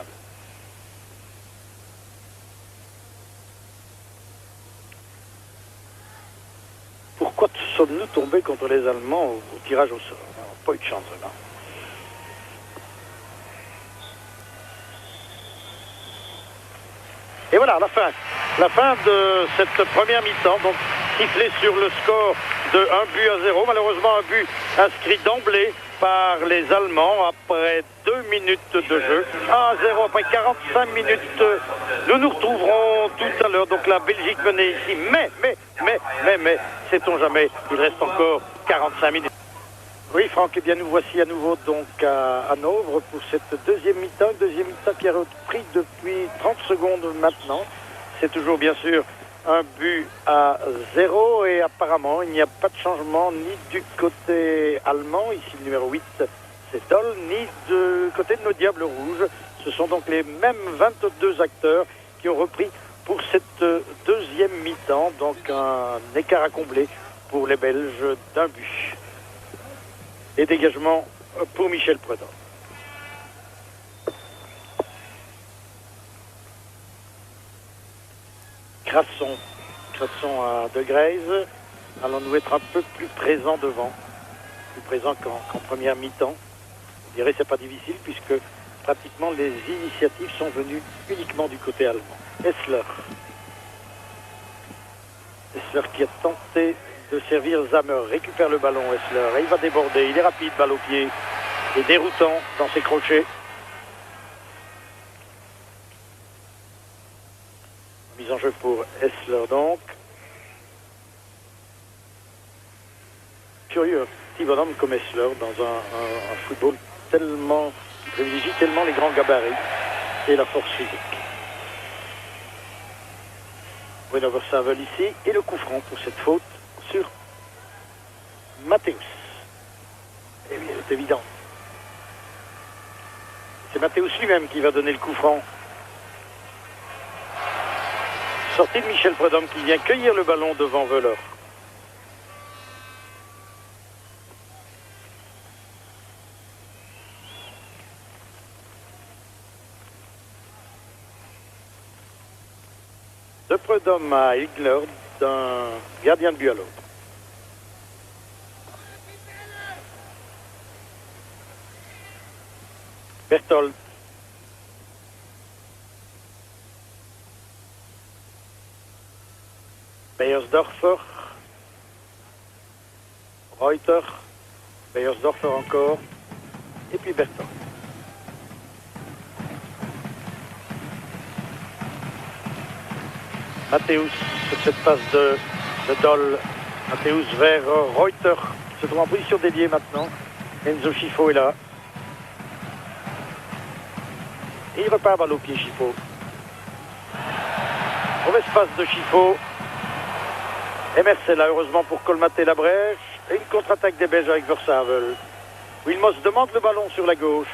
Pourquoi sommes-nous tombés contre les Allemands au tirage au sort? On n'a pas eu de chance, là. Et voilà, la fin de cette première mi-temps, donc sifflé sur le score de 1-0. Malheureusement, un but inscrit d'emblée par les Allemands après 2 minutes de jeu. 1-0 après 45 minutes. Nous nous retrouverons tout à l'heure. Donc la Belgique menait ici. Mais, sait-on jamais, il reste encore 45 minutes. Oui, Franck, eh bien nous voici à nouveau donc à Hanovre pour cette deuxième mi-temps. Deuxième mi-temps qui a repris depuis 30 secondes maintenant. C'est toujours bien sûr un but à 0 et apparemment il n'y a pas de changement ni du côté allemand, ici le numéro 8 c'est Doll, ni du côté de nos Diables Rouges. Ce sont donc les mêmes 22 acteurs qui ont repris pour cette deuxième mi-temps, donc un écart à combler pour les Belges d'un but. Et dégagement pour Michel Prudhomme. Crasson à De Greyse. Allons-nous être un peu plus présents devant, plus présents qu'en première mi-temps. Je dirais que c'est pas difficile puisque pratiquement les initiatives sont venues uniquement du côté allemand. Hessler qui a tenté de servir Zammer, récupère le ballon Hessler et il va déborder, il est rapide, balle au pied, il est déroutant dans ses crochets. Mise en jeu pour Hessler donc. Curieux, petit bonhomme comme Hessler dans un football tellement, qui privilégie tellement les grands gabarits et la force physique. Bruno Versavel ici et le coup franc pour cette faute sur Matthäus. Eh bien, c'est évident. C'est Matthäus lui-même qui va donner le coup franc. Sortie de Michel Prudhomme qui vient cueillir le ballon devant Wöhler. De Prudhomme à Igler, d'un gardien de but à l'autre. Berthold. Beyersdorfer. Reuter. Beyersdorfer encore. Et puis Berthold. Matthäus sur cette passe de Doll. Matthäus vers Reuter. Il se trouve en position dédiée maintenant. Enzo Schifo est là. Et il repart balle au pied, Schifo. Mauvaise passe de Schifo. Emers est là, heureusement pour colmater la brèche. Et une contre-attaque des Belges avec Versavel. Wilmos demande le ballon sur la gauche.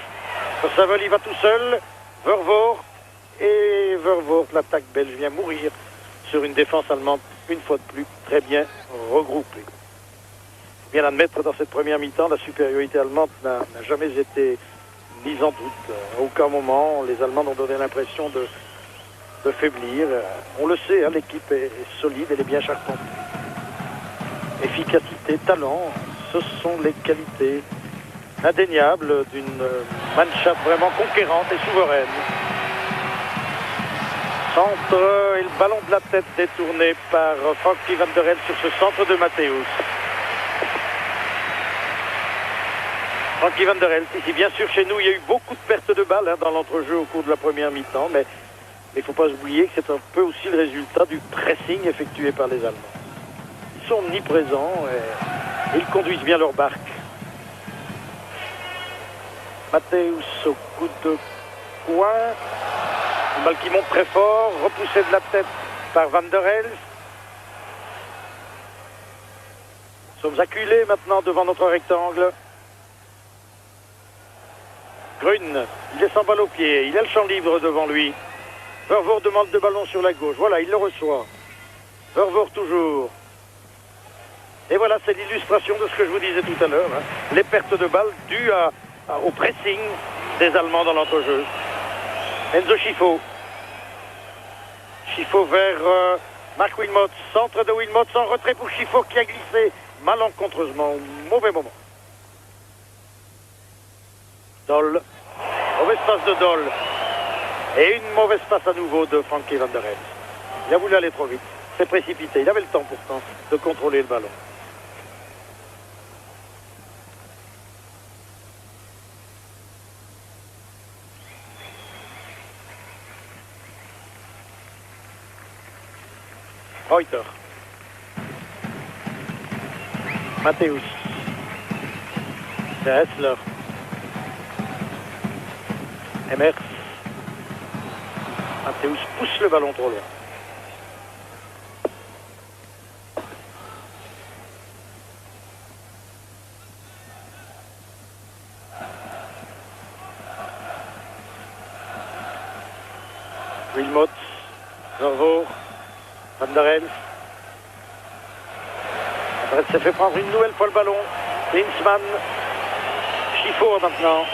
Versavel y va tout seul. Vervoort. Et Vervoort, l'attaque belge, vient mourir sur une défense allemande, une fois de plus, très bien regroupée. Il faut bien admettre, dans cette première mi-temps, la supériorité allemande n'a jamais été mise en doute. À aucun moment, les Allemands ont donné l'impression de faiblir. On le sait, hein, l'équipe est solide, elle est bien charpentée. Efficacité, talent, ce sont les qualités indéniables d'une Mannschaft vraiment conquérante et souveraine. Centre et le ballon de la tête détourné par Frankie van der Elst sur ce centre de Matthäus. Frankie van der Elst, ici bien sûr chez nous, il y a eu beaucoup de pertes de balles dans l'entrejeu au cours de la première mi-temps, mais il ne faut pas oublier que c'est un peu aussi le résultat du pressing effectué par les Allemands. Ils sont omniprésents et ils conduisent bien leur barque. Matthäus au coup de coin. Une balle qui monte très fort, repoussé de la tête par Van der Elst. Nous sommes acculés maintenant devant notre rectangle. Grün, il est sans balle au pied, il a le champ libre devant lui. Vervoort demande de ballon sur la gauche, voilà, il le reçoit. Vervoort toujours. Et voilà, c'est l'illustration de ce que je vous disais tout à l'heure. Hein. Les pertes de balles dues au pressing des Allemands dans l'entrejeu. Enzo Schifo. Schifo vers Marc Wilmots. Centre de Wilmots en retrait pour Schifo qui a glissé malencontreusement au mauvais moment. Doll. Mauvaise passe de Doll. Et une mauvaise passe à nouveau de Frankie van der Elst. Il a voulu aller trop vite. C'est précipité. Il avait le temps pourtant de contrôler le ballon. Reuter. Matthäus. C'est Hessler. Emers. Matthäus pousse le ballon trop loin. Wilmot, Vervoort, Van der Elf. Van der Elf s'est fait prendre une nouvelle fois le ballon. Klinsmann, Schifo maintenant.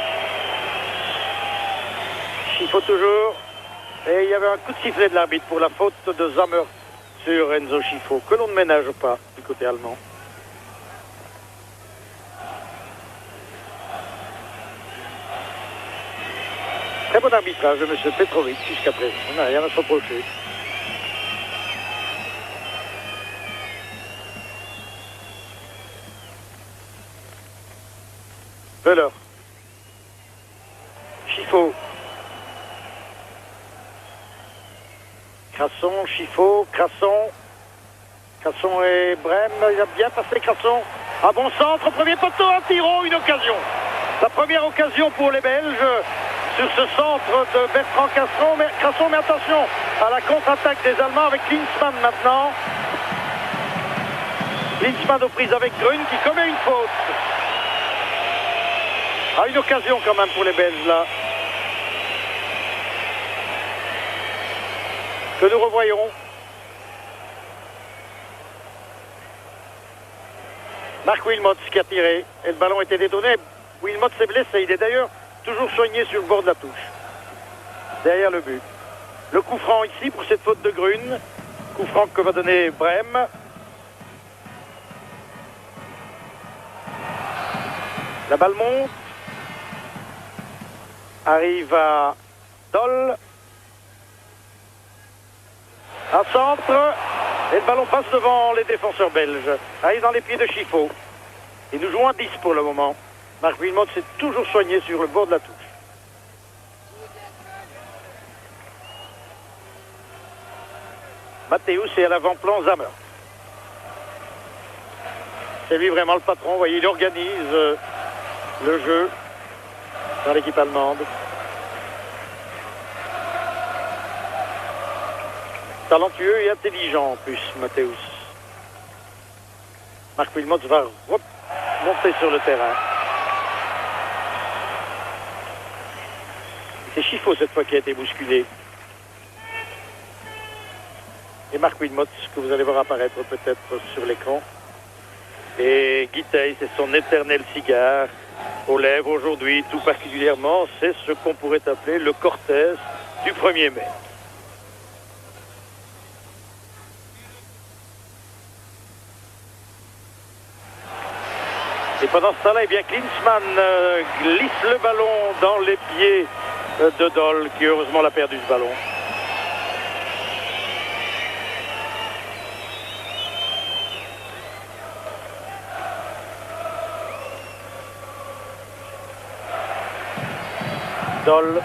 Schifo toujours. Et il y avait un coup de sifflet de l'arbitre pour la faute de Zammer sur Enzo Schifo, que l'on ne ménage pas du côté allemand. Très bon arbitrage de M. Petrovic jusqu'à présent. On n'a rien à se reprocher. Veller. Schifo. Crasson, Schifo, Crasson. Crasson et Brême. Il a bien passé Crasson. Un bon centre, premier poteau, un tiro, une occasion. La première occasion pour les Belges sur ce centre de Bertrand Crasson, mais attention à la contre-attaque des Allemands avec Klinsmann maintenant. Klinsmann aux prises avec Grün qui commet une faute. Ah, une occasion quand même pour les Belges là. Que nous revoyons. Marc Wilmot qui a tiré et le ballon était détourné. Wilmot s'est blessé, il est d'ailleurs toujours soigné sur le bord de la touche. Derrière le but. Le coup franc ici pour cette faute de Grün. Coup franc que va donner Brême. La balle monte. Arrive à Doll. Un centre. Et le ballon passe devant les défenseurs belges. Arrive dans les pieds de Schifo. Et nous jouons à 10 pour le moment. Marc Wilmot s'est toujours soigné sur le bord de la touche. Matthäus est à l'avant-plan Zammer. C'est lui vraiment le patron. Vous voyez, il organise le jeu dans l'équipe allemande. Talentueux et intelligent en plus, Matthäus. Marc Wilmot va remonter sur le terrain. C'est Schifo cette fois qui a été bousculé. Et Marc Wilmot, que vous allez voir apparaître peut-être sur l'écran. Et Guitey, c'est son éternel cigare aux lèvres aujourd'hui, tout particulièrement, c'est ce qu'on pourrait appeler le Cortez du 1er mai. Et pendant ce temps-là, eh bien, Klinsmann glisse le ballon dans les pieds de Doll, qui heureusement l'a perdu ce ballon. Doll.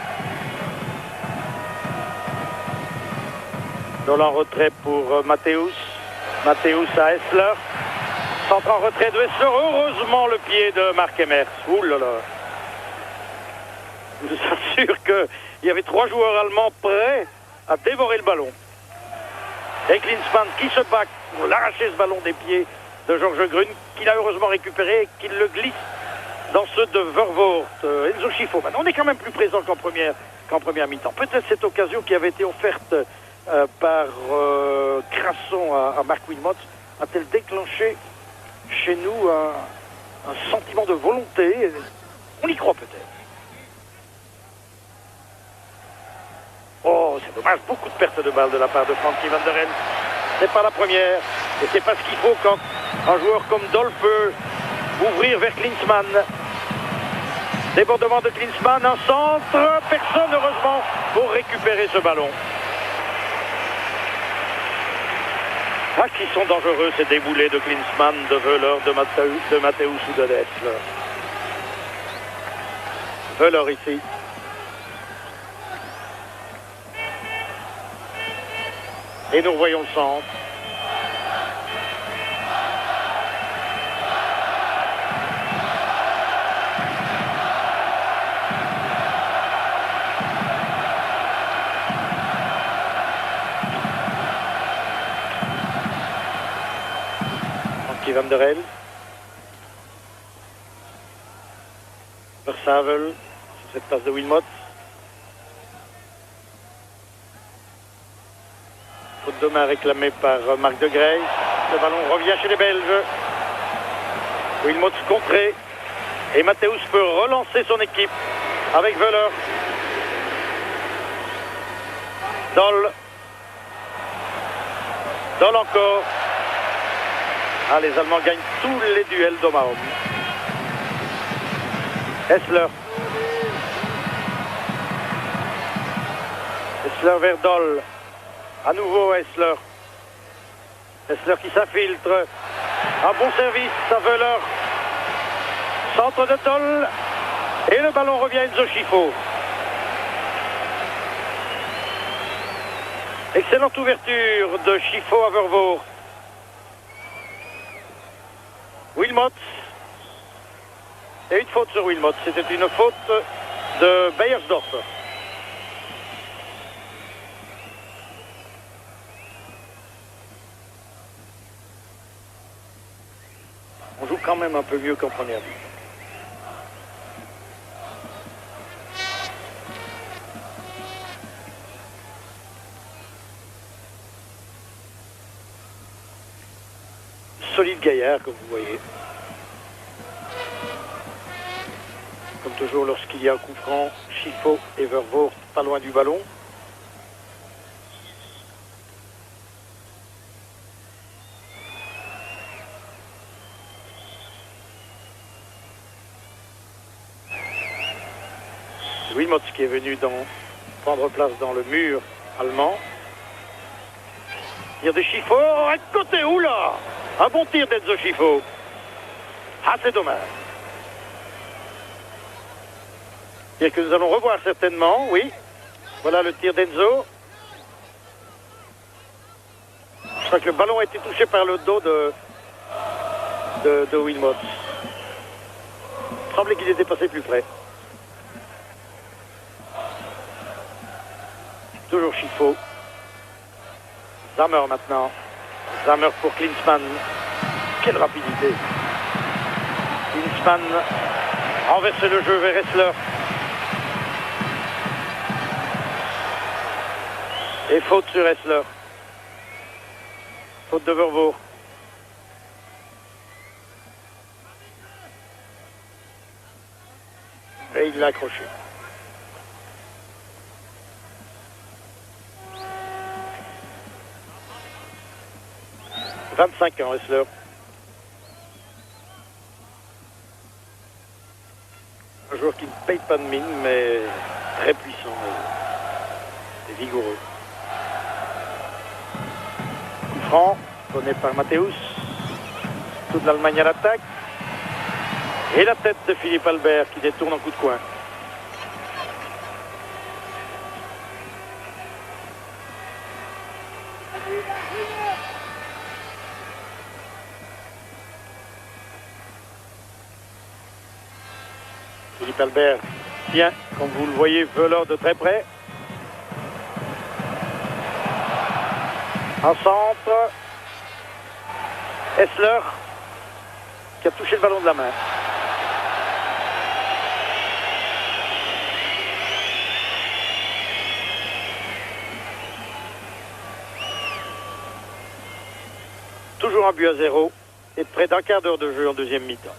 Doll en retrait pour Matthäus. Matthäus à Hessler. Centre en retrait de Hessler. Heureusement le pied de Marc Emers. Ouh là là. Je vous assure qu'il y avait 3 joueurs allemands prêts à dévorer le ballon. Et Klinsmann qui se bat pour l'arracher ce ballon des pieds de Georges Grün, qu'il a heureusement récupéré et qu'il le glisse dans ceux de Vervoort. Enzo Schifo. Maintenant, on est quand même plus présent qu'en première mi-temps. Peut-être cette occasion qui avait été offerte par Crasson à Marc Wilmot a-t-elle déclenché chez nous un sentiment de volonté? On y croit peut-être. Oh, c'est dommage, beaucoup de pertes de balles de la part de Frankie Van der Elf. C'est pas la première, et c'est pas ce qu'il faut quand un joueur comme Doll peut ouvrir vers Klinsmann. Débordement de Klinsmann, un centre, personne heureusement pour récupérer ce ballon. Ah, qui sont dangereux ces déboulés de Klinsmann, de Veller, de Matthäus ou de Hessler. Veller ici. Et nous voyons le centre. Didier Van der Helst. Versavel sur cette passe de Wilmots. Faute de main réclamée par Marc de Grey. Le ballon revient chez les Belges. Wilmots contré. Et Matthäus peut relancer son équipe avec Wöhler. Doll. Doll encore. Ah, les Allemands gagnent tous les duels d'homme à homme. Hessler. Hessler vers Doll. À nouveau Hessler. Hessler qui s'infiltre. Un bon service à Wöhler. Centre de Doll. Et le ballon revient à Enzo Scifo. Excellente ouverture de Scifo à Vervoort. Wilmots. Et une faute sur Wilmots. C'était une faute de Beyersdorf. On joue quand même un peu mieux qu'en première vie. Solide gaillard, comme vous voyez. Comme toujours, lorsqu'il y a un coup franc, Scifo et Vervoort pas loin du ballon. Wilmots qui est venu prendre place dans le mur allemand. Tir de Scifo, à côté, oula! Un bon tir d'Enzo Scifo. Ah, c'est dommage. Tir que nous allons revoir certainement, oui. Voilà le tir d'Enzo. Je crois que le ballon a été touché par le dos de Wilmots. Il semblait qu'il était passé plus près. Toujours Scifo. Zammer maintenant. Zammer pour Klinsmann. Quelle rapidité. Klinsmann renverse le jeu vers Hessler. Et faute sur Hessler. Faute de Vervoort. Et il l'a accroché. « 25 ans, Hessler. Un joueur qui ne paye pas de mine, mais très puissant et vigoureux. Coup franc, donné par Matthäus. Toute l'Allemagne à l'attaque. Et la tête de Philippe Albert qui détourne en coup de coin. Philippe Albert tient, comme vous le voyez, Wöhler de très près. En centre, Hessler qui a touché le ballon de la main. Toujours un but à 0 et près d'un quart d'heure de jeu en deuxième mi-temps.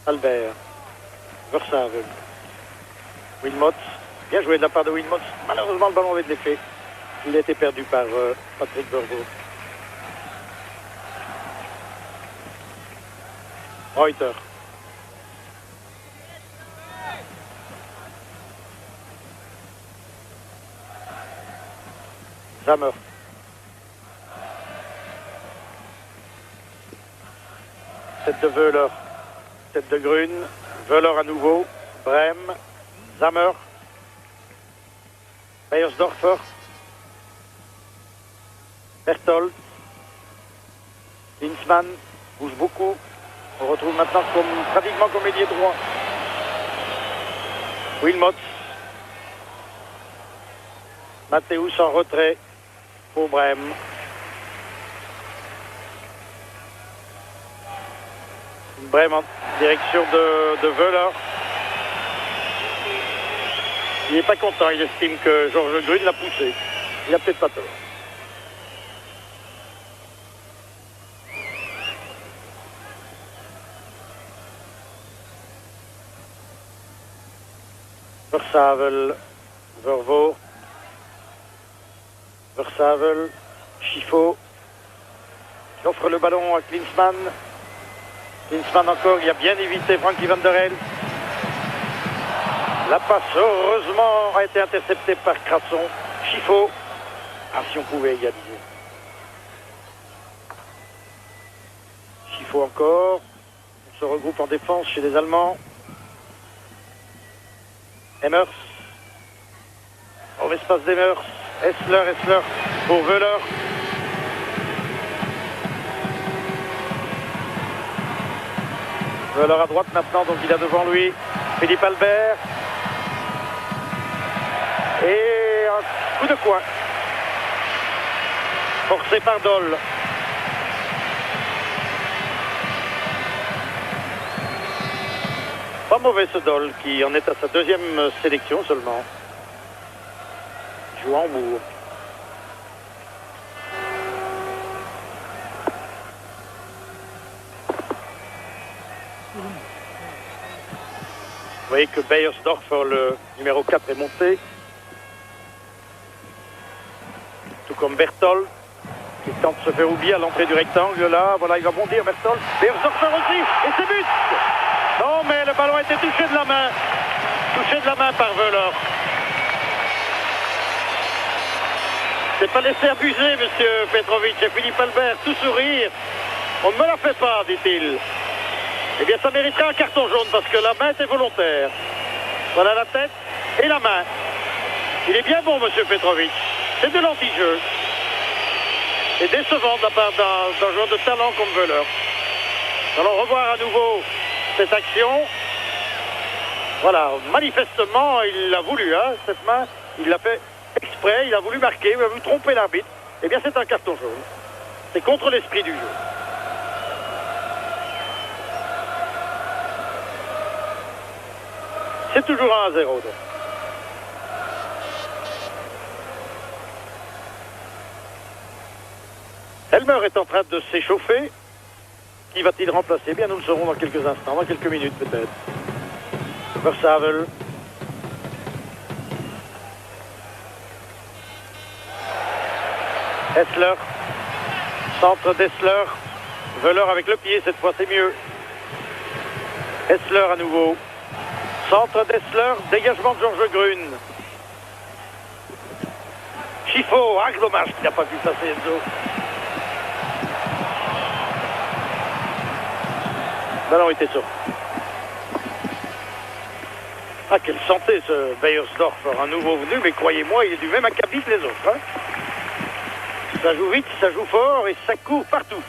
Albert, Versavel, Wilmots, bien joué de la part de Wilmots. Malheureusement, le ballon avait de l'effet. Il a été perdu par Patrick Vervoort. Reuter. Zammer. Tête de Wöhler. Tête de Grune, Wöhler à nouveau, Brem, Zammer, Beyersdorfer, Berthold, Klinsmann bouge beaucoup. On retrouve maintenant pratiquement comme ailier droit. Wilmots. Mathéus en retrait pour Brême. Brême en direction de Wöhler. Il n'est pas content, il estime que Georges Grune l'a poussé. Il n'a peut-être pas tort. Versavel, Vervaux, Versavel, Chiffaut, qui offre le ballon à Klinsmann. Klinsmann encore, il a bien évité Frankie van der Elst. La passe, heureusement, a été interceptée par Crasson. Chiffaut. Ah, si on pouvait égaliser. Chiffaut encore. On se regroupe en défense chez les Allemands. Emmers. Mauvais passe d'Emmers. Essler pour Wöhler. Wöhler à droite maintenant, donc il a devant lui Philippe Albert. Et un coup de coin. Forcé par Doll. Pas mauvais ce Doll qui en est à sa deuxième sélection seulement. Il joue à Hambourg. Vous voyez que Beiersdorfer, le numéro 4, est monté. Tout comme Berthold, qui tente de se faire oublier à l'entrée du rectangle. Là, voilà, il va bondir, Berthold. Beiersdorfer aussi, et c'est but. Non, mais le ballon a été touché de la main. Touché de la main par Wöhler. C'est pas laissé abuser, monsieur Petrovic. Et Philippe Albert, tout sourire. On ne me la fait pas, dit-il. Eh bien, ça mériterait un carton jaune parce que la main était volontaire. Voilà la tête et la main. Il est bien bon, monsieur Petrovic. C'est de l'anti-jeu. C'est décevant de la part d'un joueur de talent comme Wöhler. Allons revoir à nouveau cette action. Voilà, manifestement, il l'a voulu, hein, cette main. Il l'a fait exprès, il a voulu marquer, il a voulu tromper l'arbitre. Eh bien, c'est un carton jaune. C'est contre l'esprit du jeu. C'est toujours 1-0. Elmer est en train de s'échauffer. Qui va-t-il remplacer? Eh bien, nous le saurons dans quelques instants, dans quelques minutes peut-être. Versavel. Essler. Centre d'Essler. Wöhler avec le pied, cette fois c'est mieux. Essler à nouveau. Centre d'Essler, dégagement de Georges Grune. Chiffaut, ah dommage qu'il n'a pas pu passer Enzo. Le ballon était sorti. Ah, quelle santé ce Beiersdorfer, un nouveau venu, mais croyez-moi, il est du même acabit que les autres. Hein. Ça joue vite, ça joue fort et ça court partout.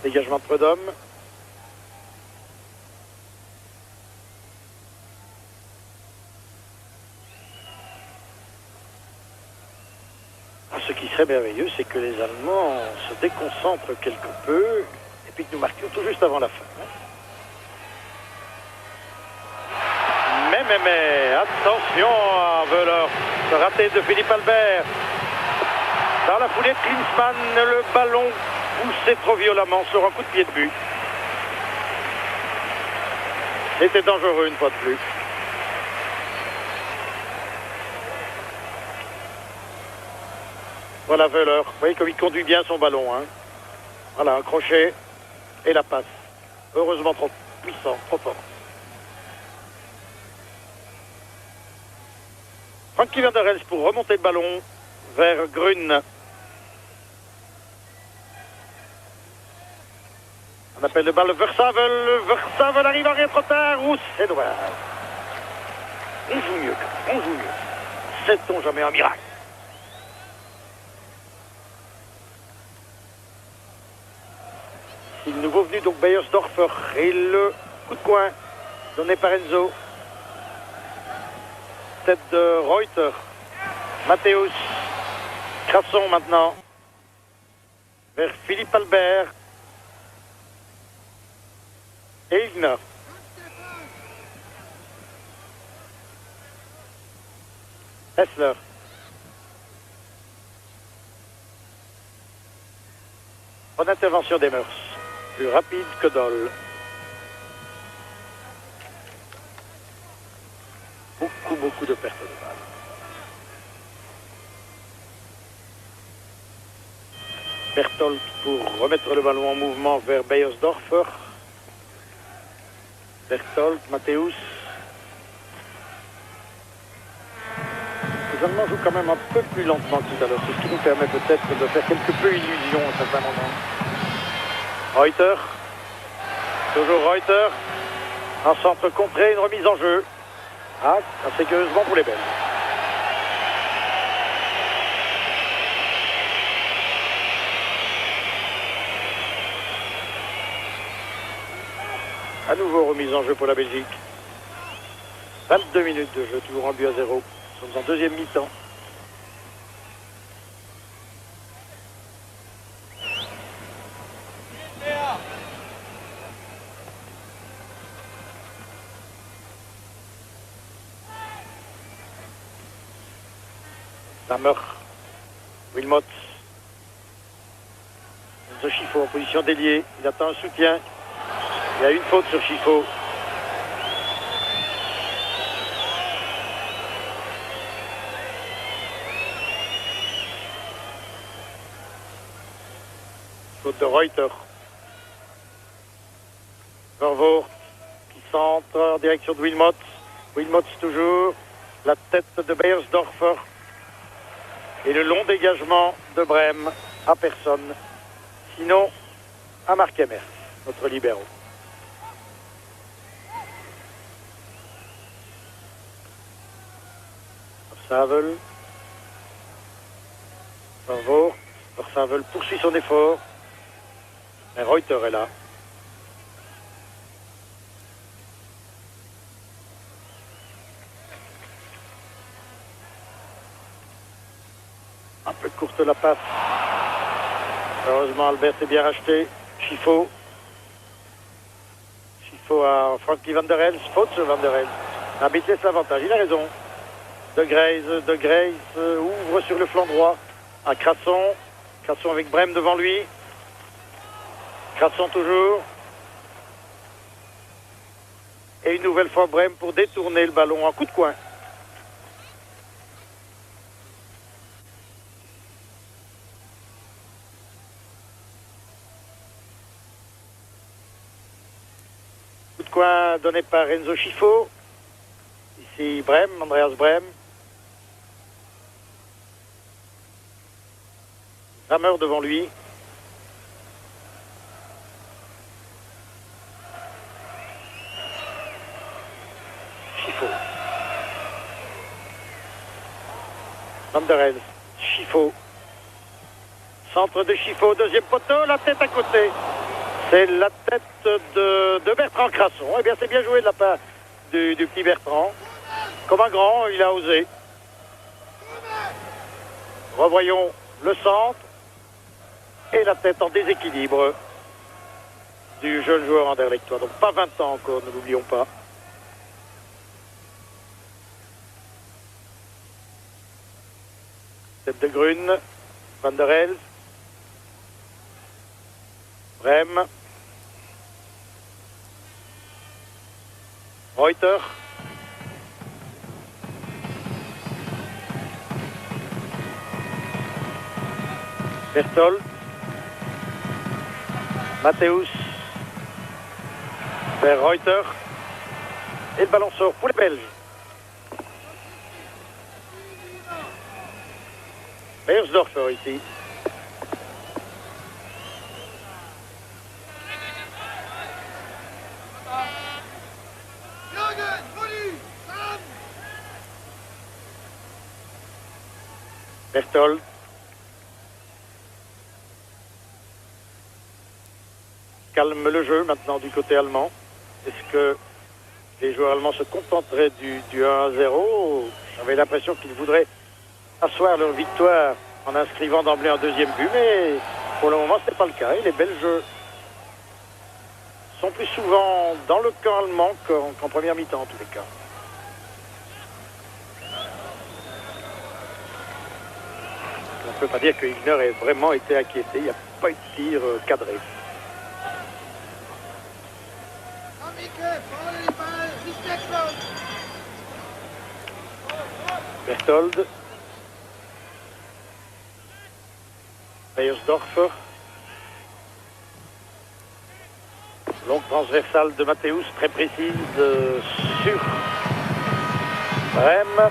Dégagement de Prud'homme. Ce qui serait merveilleux, c'est que les Allemands se déconcentrent quelque peu et puis que nous marquions tout juste avant la fin. Mais, attention à Wöhler. Ce raté de Philippe Albert. Dans la foulée de Klinsmann, le ballon poussé trop violemment sur un coup de pied de but. C'était dangereux une fois de plus. Voilà Wöhler. Vous voyez comme il conduit bien son ballon. Hein. Voilà, un crochet et la passe. Heureusement trop puissant, trop fort. Frankie van der Elst pour remonter le ballon vers Grune. On appelle le balle Versavel. Versavel arrive à rien trop tard. Ouh, c'est dommage. On joue mieux. Sait-on jamais un miracle? Il est nouveau venu, donc Beiersdorfer, et le coup de coin donné par Enzo. Tête de Reuter, Matthäus, Crasson maintenant, vers Philippe Albert, et Igna. Hessler. Bonne intervention des mœurs. Plus rapide que Doll. Beaucoup de pertes de balles. Berthold pour remettre le ballon en mouvement vers Beiersdorfer. Berthold, Matthäus. Les Allemands jouent quand même un peu plus lentement que tout à l'heure, ce qui nous permet peut-être de faire quelque peu illusion à certains moments. Reuter, toujours Reuter, un centre contré, une remise en jeu. Ah, assez curieusement pour les Belges. À nouveau remise en jeu pour la Belgique. 22 minutes de jeu, toujours en but à 0. Nous sommes en deuxième mi-temps. Sammer, Wilmot, Enzo Schifo en position d'ailier, il attend un soutien, il y a une faute sur Schifo. Faute de Reuter. Vervoort qui centre en direction de Wilmot, Wilmot toujours, la tête de Beiersdorfer. Et le long dégagement de Brême à personne, sinon à Marc Emers, notre libéro. Versavel. Versavel poursuit son effort. Mais Reuter est là. Un peu courte la passe. Heureusement, Albert est bien racheté. Schifo. Schifo à Frankie Van der Elst. Faute sur Van der Elst. L'arbitre laisse l'avantage. Il a raison. De Grace ouvre sur le flanc droit à Crasson. Crasson avec Brême devant lui. Crasson toujours. Et une nouvelle fois Brême pour détourner le ballon en coup de coin. Coin donné par Enzo Schifo. Ici Brême, Andreas Brême. Sammer devant lui. Schifo. Van der Elst. Schifo. Centre de Schifo, deuxième poteau, la tête à côté. C'est la tête de Bertrand Crasson. Eh bien, c'est bien joué de la part du petit Bertrand. Comme un grand, il a osé. Revoyons le centre et la tête en déséquilibre du jeune joueur anderlechtois. Donc pas 20 ans encore, ne l'oublions pas. Tête de Grune, Van der Elst, Brême, Reuter, Berthold, Matthäus, vers Reuter, et le ballon sort pour les Belges. Beiersdorfer ici. Berthold. Calme le jeu maintenant du côté allemand. Est-ce que les joueurs allemands se contenteraient du 1-0? J'avais l'impression qu'ils voudraient asseoir leur victoire en inscrivant d'emblée un deuxième but, mais pour le moment ce n'est pas le cas. Et les Belges sont plus souvent dans le camp allemand qu'en première mi-temps en tous les cas. On ne peut pas dire que Ilner ait vraiment été inquiété, il n'y a pas eu de tir cadré. Berthold. Beiersdorfer. Longue transversale de Matthäus, très précise sur Brême.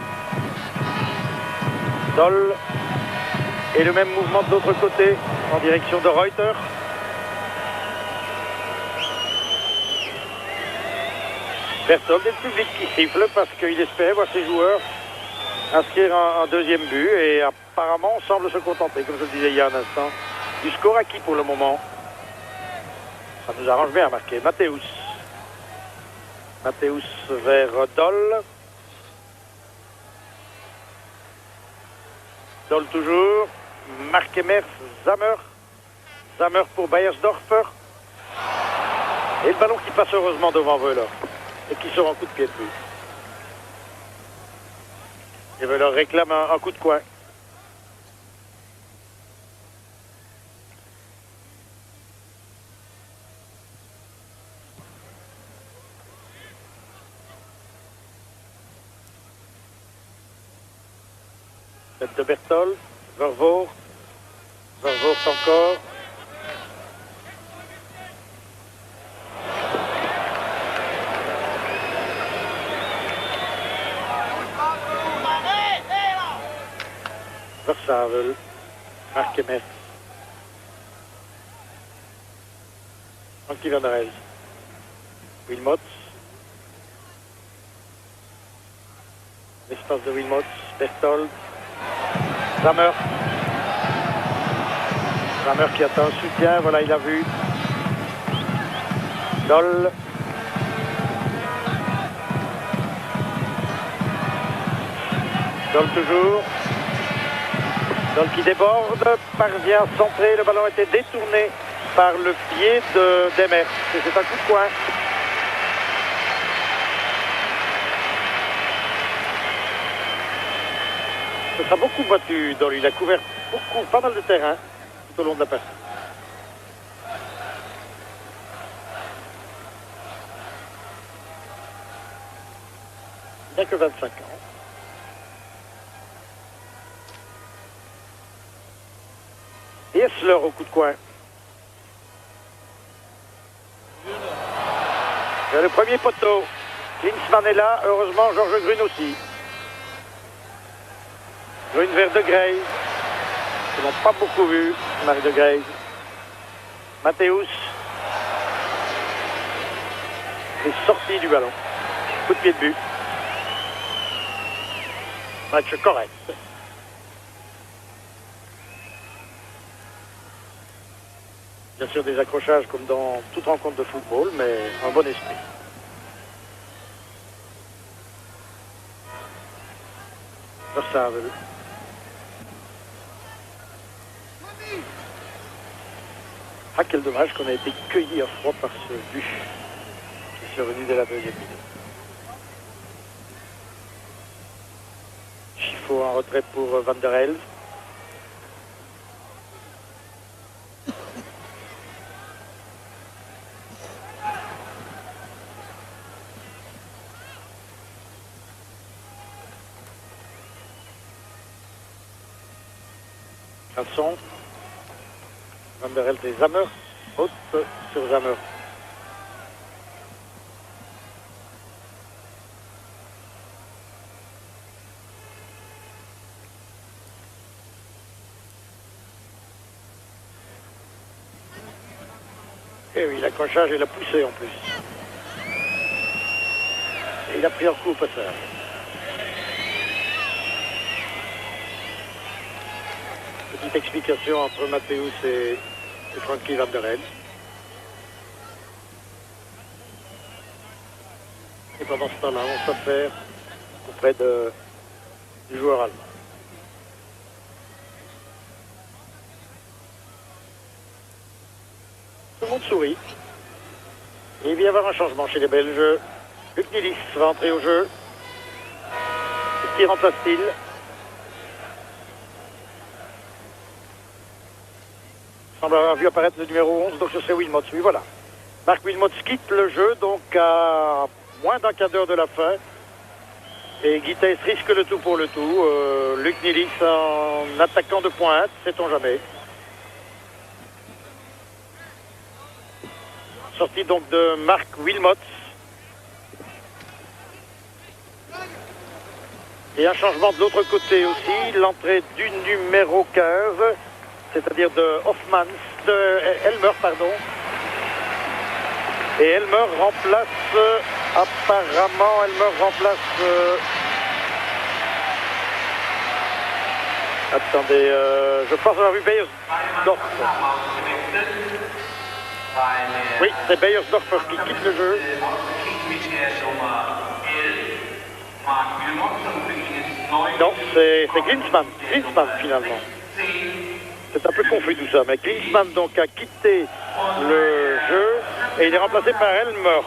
Doll. Et le même mouvement de l'autre côté en direction de Reuter. Berthold et le public qui siffle parce qu'il espérait voir ses joueurs inscrire un deuxième but et apparemment on semble se contenter, comme je le disais il y a un instant, du score acquis pour le moment. Ça nous arrange bien à marquer. Matthäus. Matthäus vers Doll. Doll toujours. Markemers, Zammer. Zammer pour Beiersdorfer. Et le ballon qui passe heureusement devant Wöhler. Et qui sort en coup de pied de but. Et Wöhler réclame un coup de coin. Tête de Berthold, Vervoort. Vervoort encore. Versavel, Markemers, Frankie Van der Elst, Wilmots, l'espace de Wilmots, Berthold, Zammer, Zammer qui attend un soutien, voilà il a vu, Doll, Doll toujours. Doll qui déborde, parvient à centrer, le ballon a été détourné par le pied de Demers. Et c'est un coup de coin. Ce sera beaucoup battu, Doll. Il a couvert pas mal de terrain tout au long de la partie. Il n'a que 25 ans. Et Essler au coup de coin. Vers le premier poteau. Klinsmann est là. Heureusement, Georges Grun aussi. Grun vers De Grey. Ils n'ont pas beaucoup vu, Marie De Grey. Matthäus. est sorti du ballon. Coup de pied de but. Match correct. Bien sûr des accrochages comme dans toute rencontre de football, mais un bon esprit. Versavel. Ah, quel dommage qu'on a été cueilli à froid par ce but qui est survenu dès la deuxième minute. Chiffo en retrait pour Van der Elst. Casson. Van der Elst et Zammer. Haute sur Zammer. Et oui, l'accrochage et la poussée en plus. Et il a pris un coup au passage. Petite explication entre Matthäus et Frankie Van der Helm. Et pendant ce temps-là, on s'affaire auprès du joueur allemand. Tout le monde sourit. Et il va y avoir un changement chez les Belges. Luc Nilis va entrer au jeu. Et qui remplace-t-il? On semble avoir vu apparaître le numéro 11, donc ce serait Wilmots. Oui, voilà. Marc Wilmots quitte le jeu, donc à moins d'un quart d'heure de la fin. Et Guy Thys risque le tout pour le tout. Luc Nilis en attaquant de pointe, sait-on jamais. Sortie donc de Marc Wilmots. Et un changement de l'autre côté aussi, l'entrée du numéro 15, c'est-à-dire de Hoffmans, de Elmer, pardon. Et Elmer remplace, apparemment, attendez, je pense avoir vu Beyersdorf. Oui, c'est Beyersdorfer qui quitte le jeu. Non, c'est Klinsmann finalement. C'est un peu confus tout ça, mais Klinsmann donc a quitté le jeu et il est remplacé par Elmer.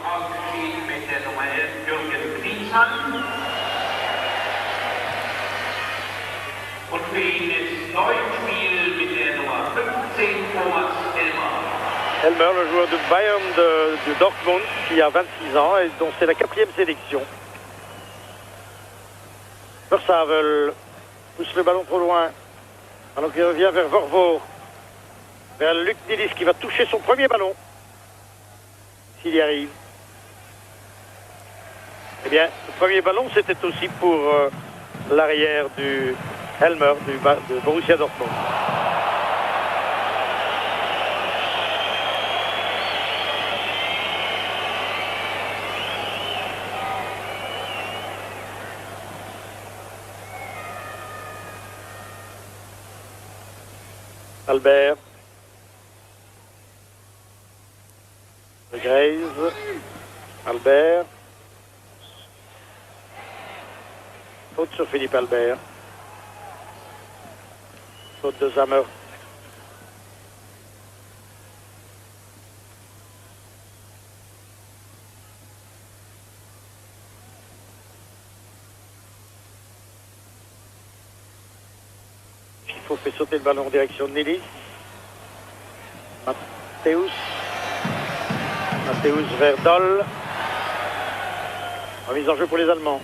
Elmer, le joueur de Bayern de Dortmund, qui a 26 ans et dont c'est la 4e sélection. Versavel pousse le ballon trop loin. Alors qu'il revient vers Vorvoer, vers Luc Nilis qui va toucher son premier ballon. S'il y arrive. Eh bien, le premier ballon, c'était aussi pour l'arrière du Elmer, de Borussia Dortmund. Albert. De Graze. Albert. Faute sur Philippe Albert. Faute de Zammer. Il faut faire sauter le ballon en direction de Nilis. Matthäus vers Doll. Remise en jeu pour les Allemands.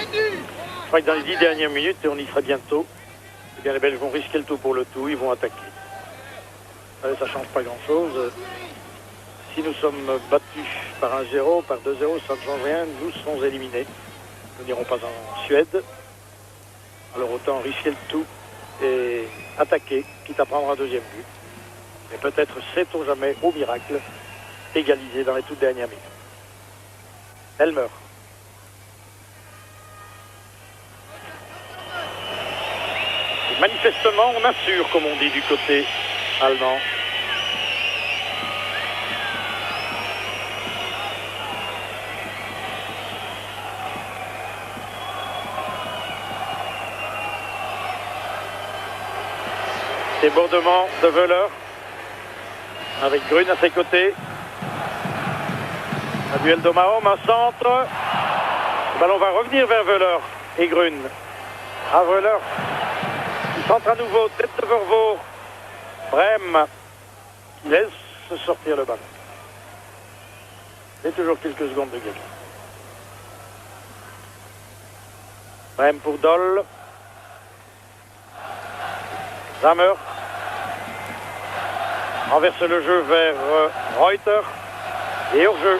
Je crois que dans les 10 dernières minutes, et on y sera bientôt, eh bien les Belges vont risquer le tout pour le tout, ils vont attaquer. Ça ne change pas grand-chose. Si nous sommes battus par 1-0, par 2-0, ça ne change rien, nous serons éliminés. Nous n'irons pas en Suède. Alors autant risquer le tout et attaquer, quitte à prendre un deuxième but. Et peut-être, sait-on jamais, au miracle, égaliser dans les toutes dernières minutes. Elmer. Et manifestement, on assure, comme on dit du côté allemand. Débordement de Wöhler avec Grün à ses côtés. Un duel d'homme à homme, un centre. Le ballon va revenir vers Wöhler et Grün. À Wöhler qui centre à nouveau, tête de Vorvoer. Brem qui laisse sortir le ballon. Et toujours quelques secondes de gagner. Brem pour Doll. Zammer renverse le jeu vers Reuter et hors-jeu.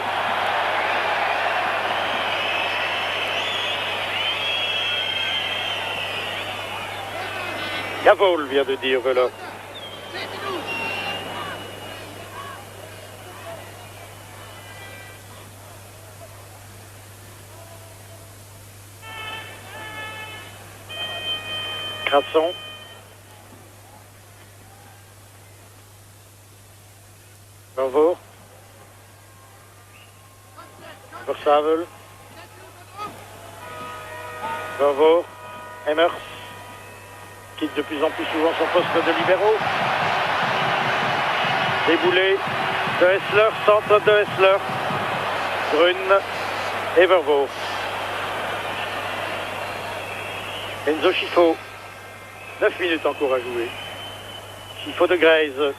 Gavol vient de dire Wöhler. Crasson. Vervoort. Versavel. Vervoort. Emmers. Quitte de plus en plus souvent son poste de libéraux. Déboulé de Hessler, centre de Hessler. Grün et Vervoort. Enzo Schifo. 9 minutes en cours à jouer. Schifo de Greyse.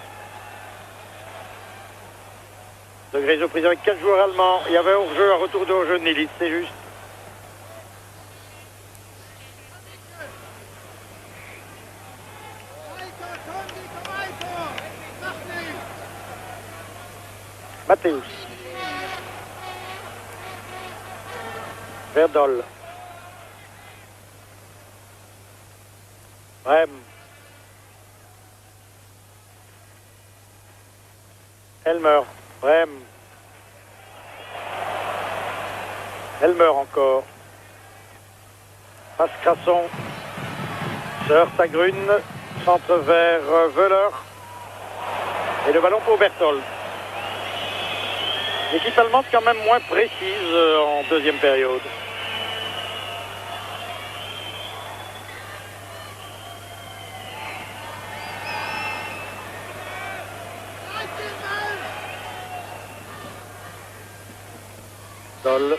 De Greyse aux prises avec 4 joueurs allemands. Il y avait hors-jeu, un retour de hors-jeu de Nilis, c'est juste. Mathéus. Verdol. Brem. Elmer. Brem. Elmer encore. Passe Crasson. Se heurte à Grün. Centre vers Wöhler. Et le ballon pour Berthold. L'équipe allemande quand même moins précise en deuxième période. Doll.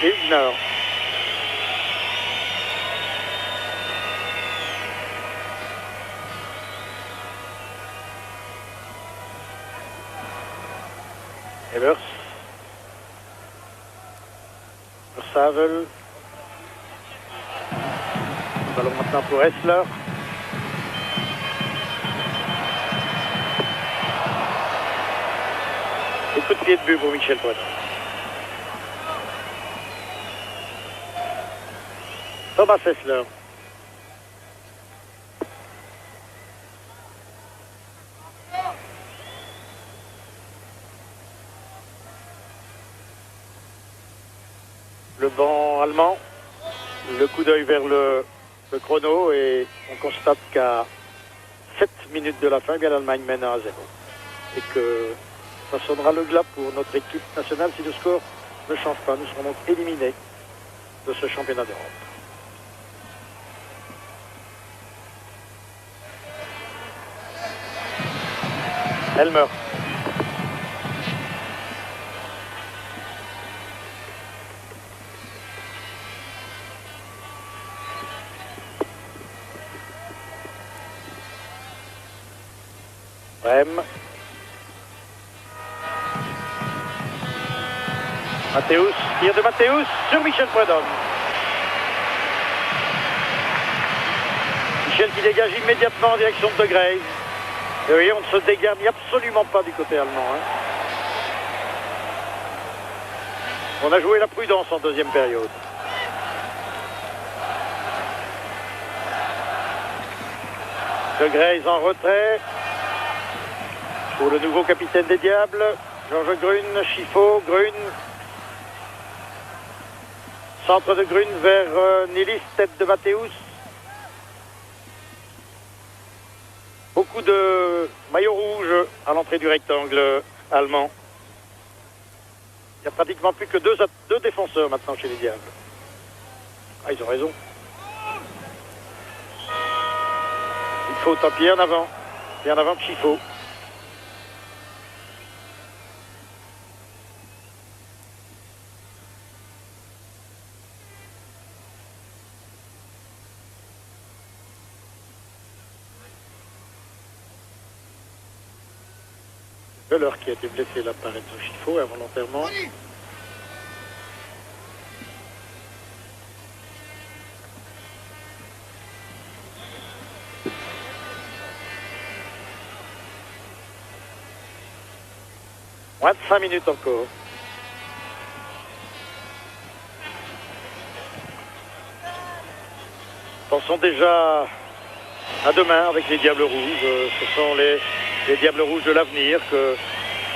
Ilgner. Evers. Versavel. Ballon maintenant pour Hessler. Et coup de pied de but pour Michel Poitin. Thomas Hessler. Le banc allemand, le coup d'œil vers le chrono et on constate qu'à 7 minutes de la fin, bien l'Allemagne mène 1-0. Et que ça sonnera le glas pour notre équipe nationale si le score ne change pas. Nous serons donc éliminés de ce championnat d'Europe. Elmer. Brem. Mathéus, tir de Mathéus sur Michel Prudhomme. Michel qui dégage immédiatement en direction de Greyse. Et vous voyez, on ne se dégarni absolument pas du côté allemand. Hein. On a joué la prudence en deuxième période. De Greyse en retrait. Pour le nouveau capitaine des Diables, Georges Grün, Schifo, Grün. Centre de Grün vers Nilis, tête de Mathéus. Beaucoup de maillots rouges à l'entrée du rectangle allemand. Il n'y a pratiquement plus que deux défenseurs maintenant chez les Diables. Ah, ils ont raison. Il faut un pied en avant. Pied en avant de Schifo. Wöhler qui a été blessé là par Enzo Schifo involontairement. Moins de 5 minutes encore. Pensons déjà à demain avec les Diables Rouges. Ce sont les Diables Rouges de l'avenir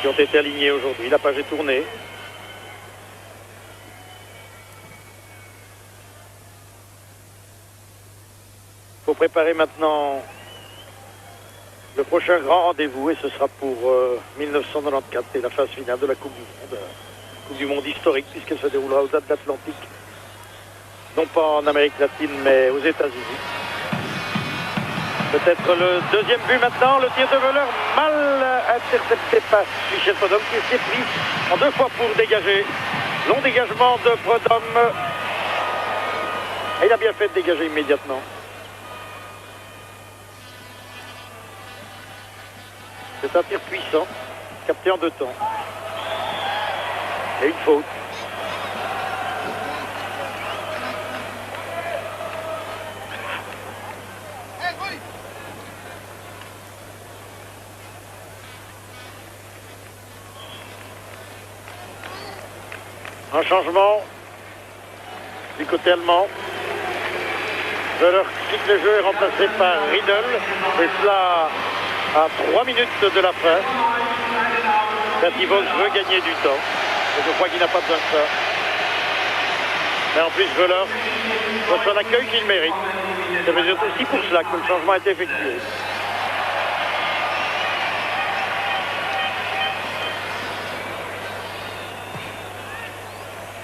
qui ont été alignés aujourd'hui. La page est tournée. Il faut préparer maintenant le prochain grand rendez-vous et ce sera pour 1994 et la phase finale de la Coupe du Monde. Coupe du Monde historique puisqu'elle se déroulera aux dates d'Atlantique. Non pas en Amérique latine mais aux États-Unis. Peut-être le deuxième but maintenant, le tir de Wöhler mal intercepté par Michel Prudhomme qui s'est pris en 2 fois pour dégager. Long dégagement de Prudhomme. Et il a bien fait de dégager immédiatement. C'est un tir puissant, capté en 2 temps. Et une faute. Un changement du côté allemand. Wöhler quitte le jeu et remplacé par Riedel. Et cela à 3 minutes de la fin. Bertivos veut gagner du temps. Et je crois qu'il n'a pas besoin de ça. Mais en plus, Wöhler reçoit l'accueil qu'il mérite. C'est aussi pour cela que le changement a été effectué.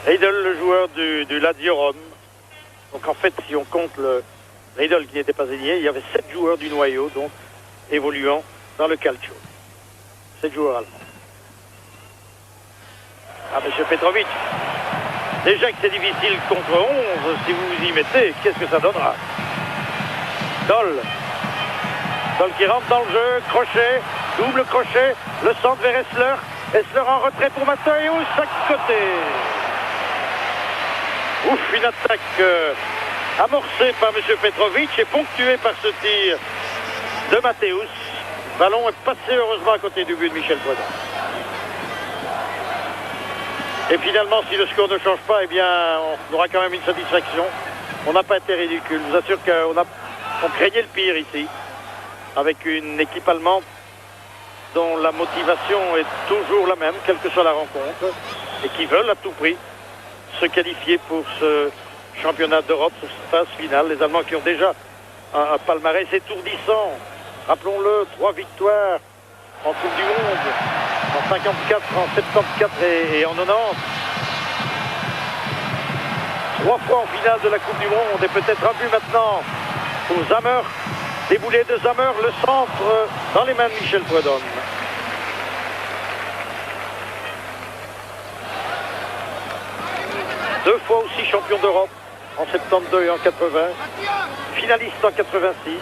Riedel, le joueur du Lazio Rome. Donc en fait, si on compte le Riedel qui n'était pas aligné, il y avait 7 joueurs du noyau, donc évoluant dans le calcio. 7 joueurs allemands. Ah, monsieur Petrovic, déjà que c'est difficile contre 11, si vous vous y mettez, qu'est-ce que ça donnera? Doll qui rentre dans le jeu, crochet, double crochet, le centre vers Essler. Essler en retrait pour Matthäus, à côté. Ouf, une attaque amorcée par M. Petrovic et ponctuée par ce tir de Matthäus. Ballon est passé heureusement à côté du but de Michel Prudhomme. Et finalement, si le score ne change pas, eh bien, on aura quand même une satisfaction. On n'a pas été ridicule. Je vous assure qu'on craignait le pire ici, avec une équipe allemande dont la motivation est toujours la même, quelle que soit la rencontre, et qui veulent à tout prix se qualifier pour ce championnat d'Europe, pour cette phase finale. Les Allemands qui ont déjà un palmarès étourdissant. Rappelons-le, 3 victoires en Coupe du Monde, en 54, en 74 et en 90. 3 fois en finale de la Coupe du Monde et peut-être un but maintenant pour Zammer. Déboulé de Zammer, le centre dans les mains de Michel Prudhomme. Deux fois aussi champion d'Europe en 72 et en 80, finaliste en 86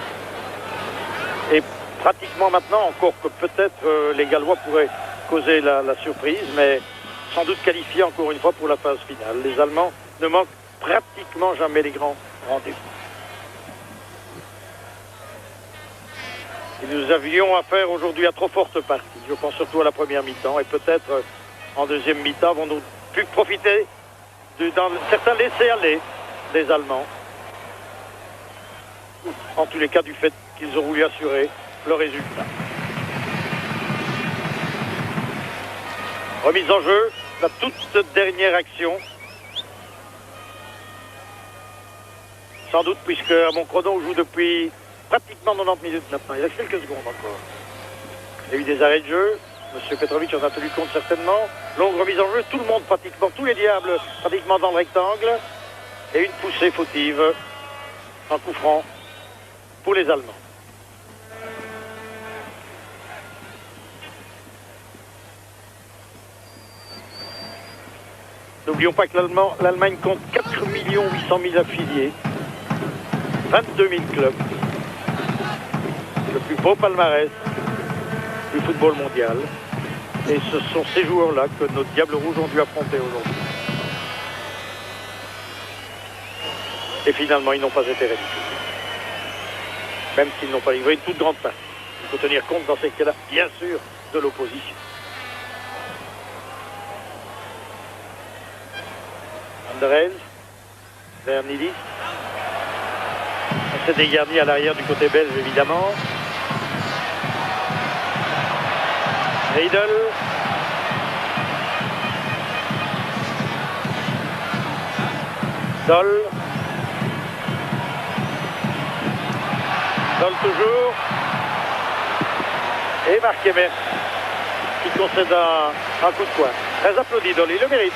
et pratiquement maintenant, encore que peut-être les Gallois pourraient causer la surprise, mais sans doute qualifiés encore une fois pour la phase finale. Les Allemands ne manquent pratiquement jamais les grands rendez-vous. Et nous avions affaire aujourd'hui à trop forte partie. Je pense surtout à la première mi-temps et peut-être en deuxième mi-temps avons-nous pu profiter dans certains laissés-aller des Allemands. En tous les cas du fait qu'ils ont voulu assurer le résultat. Remise en jeu, la toute dernière action. Sans doute puisque à mon chrono on joue depuis pratiquement 90 minutes maintenant. Il y a quelques secondes encore. Il y a eu des arrêts de jeu. Monsieur Petrovic en a tenu compte certainement. Longue remise en jeu, tout le monde pratiquement, tous les diables pratiquement dans le rectangle. Et une poussée fautive, un coup franc pour les Allemands. N'oublions pas que l'Allemagne compte 4 800 000 affiliés, 22 000 clubs. Le plus beau palmarès du football mondial. Et ce sont ces joueurs-là que nos Diables Rouges ont dû affronter aujourd'hui. Et finalement, ils n'ont pas été ridicules. Même s'ils n'ont pas livré une toute grande partie. Il faut tenir compte dans ces cas-là, bien sûr, de l'opposition. Derez vers Nilis. C'est dégarni à l'arrière du côté belge, évidemment. Riedel. Doll. Doll toujours. Et Marc Emmer qui concède un coup de poing. Très applaudi, Doll, il le mérite.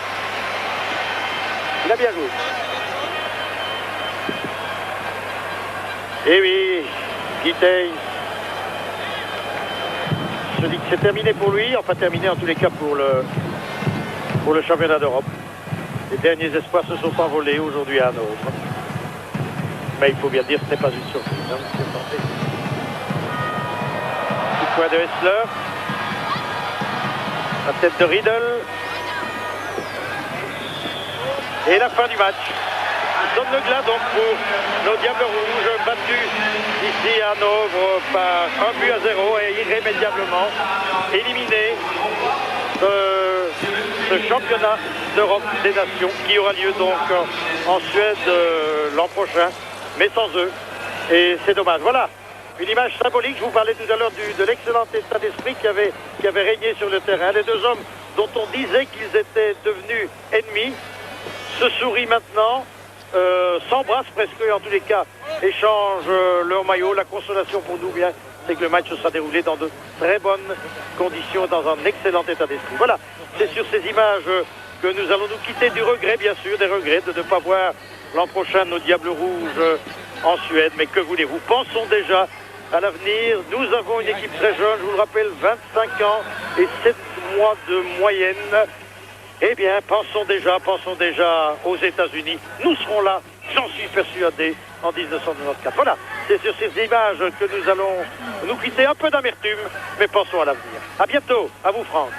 Il a bien joué. Et oui, Guitey se dit que c'est terminé pour lui, enfin terminé en tous les cas pour le championnat d'Europe. Les derniers espoirs se sont envolés aujourd'hui à Hanovre. Mais il faut bien dire que ce n'est pas une surprise. Hein, coup de poing de Hessler. La tête de Riedel. Et la fin du match. Donne le glas donc pour nos Diables Rouges battus ici à Hanovre par 1-0 et irrémédiablement éliminés ce championnat d'Europe des Nations qui aura lieu donc en Suède l'an prochain, mais sans eux. Et c'est dommage. Voilà, une image symbolique. Je vous parlais tout à l'heure de l'excellent état d'esprit qui avait régné sur le terrain. Les deux hommes dont on disait qu'ils étaient devenus ennemis se sourient maintenant. S'embrassent presque, en tous les cas échangent leur maillot. La consolation pour nous, bien, c'est que le match sera déroulé dans de très bonnes conditions, dans un excellent état d'esprit. Voilà, c'est sur ces images que nous allons nous quitter, du regret bien sûr, des regrets de ne pas voir l'an prochain nos Diables Rouges en Suède. Mais que voulez-vous, pensons déjà à l'avenir. Nous avons une équipe très jeune, je vous le rappelle, 25 ans et 7 mois de moyenne. Eh bien, pensons déjà aux États-Unis. Nous serons là, j'en suis persuadé, en 1994. Voilà, c'est sur ces images que nous allons nous quitter, un peu d'amertume, mais pensons à l'avenir. À bientôt, à vous Franck.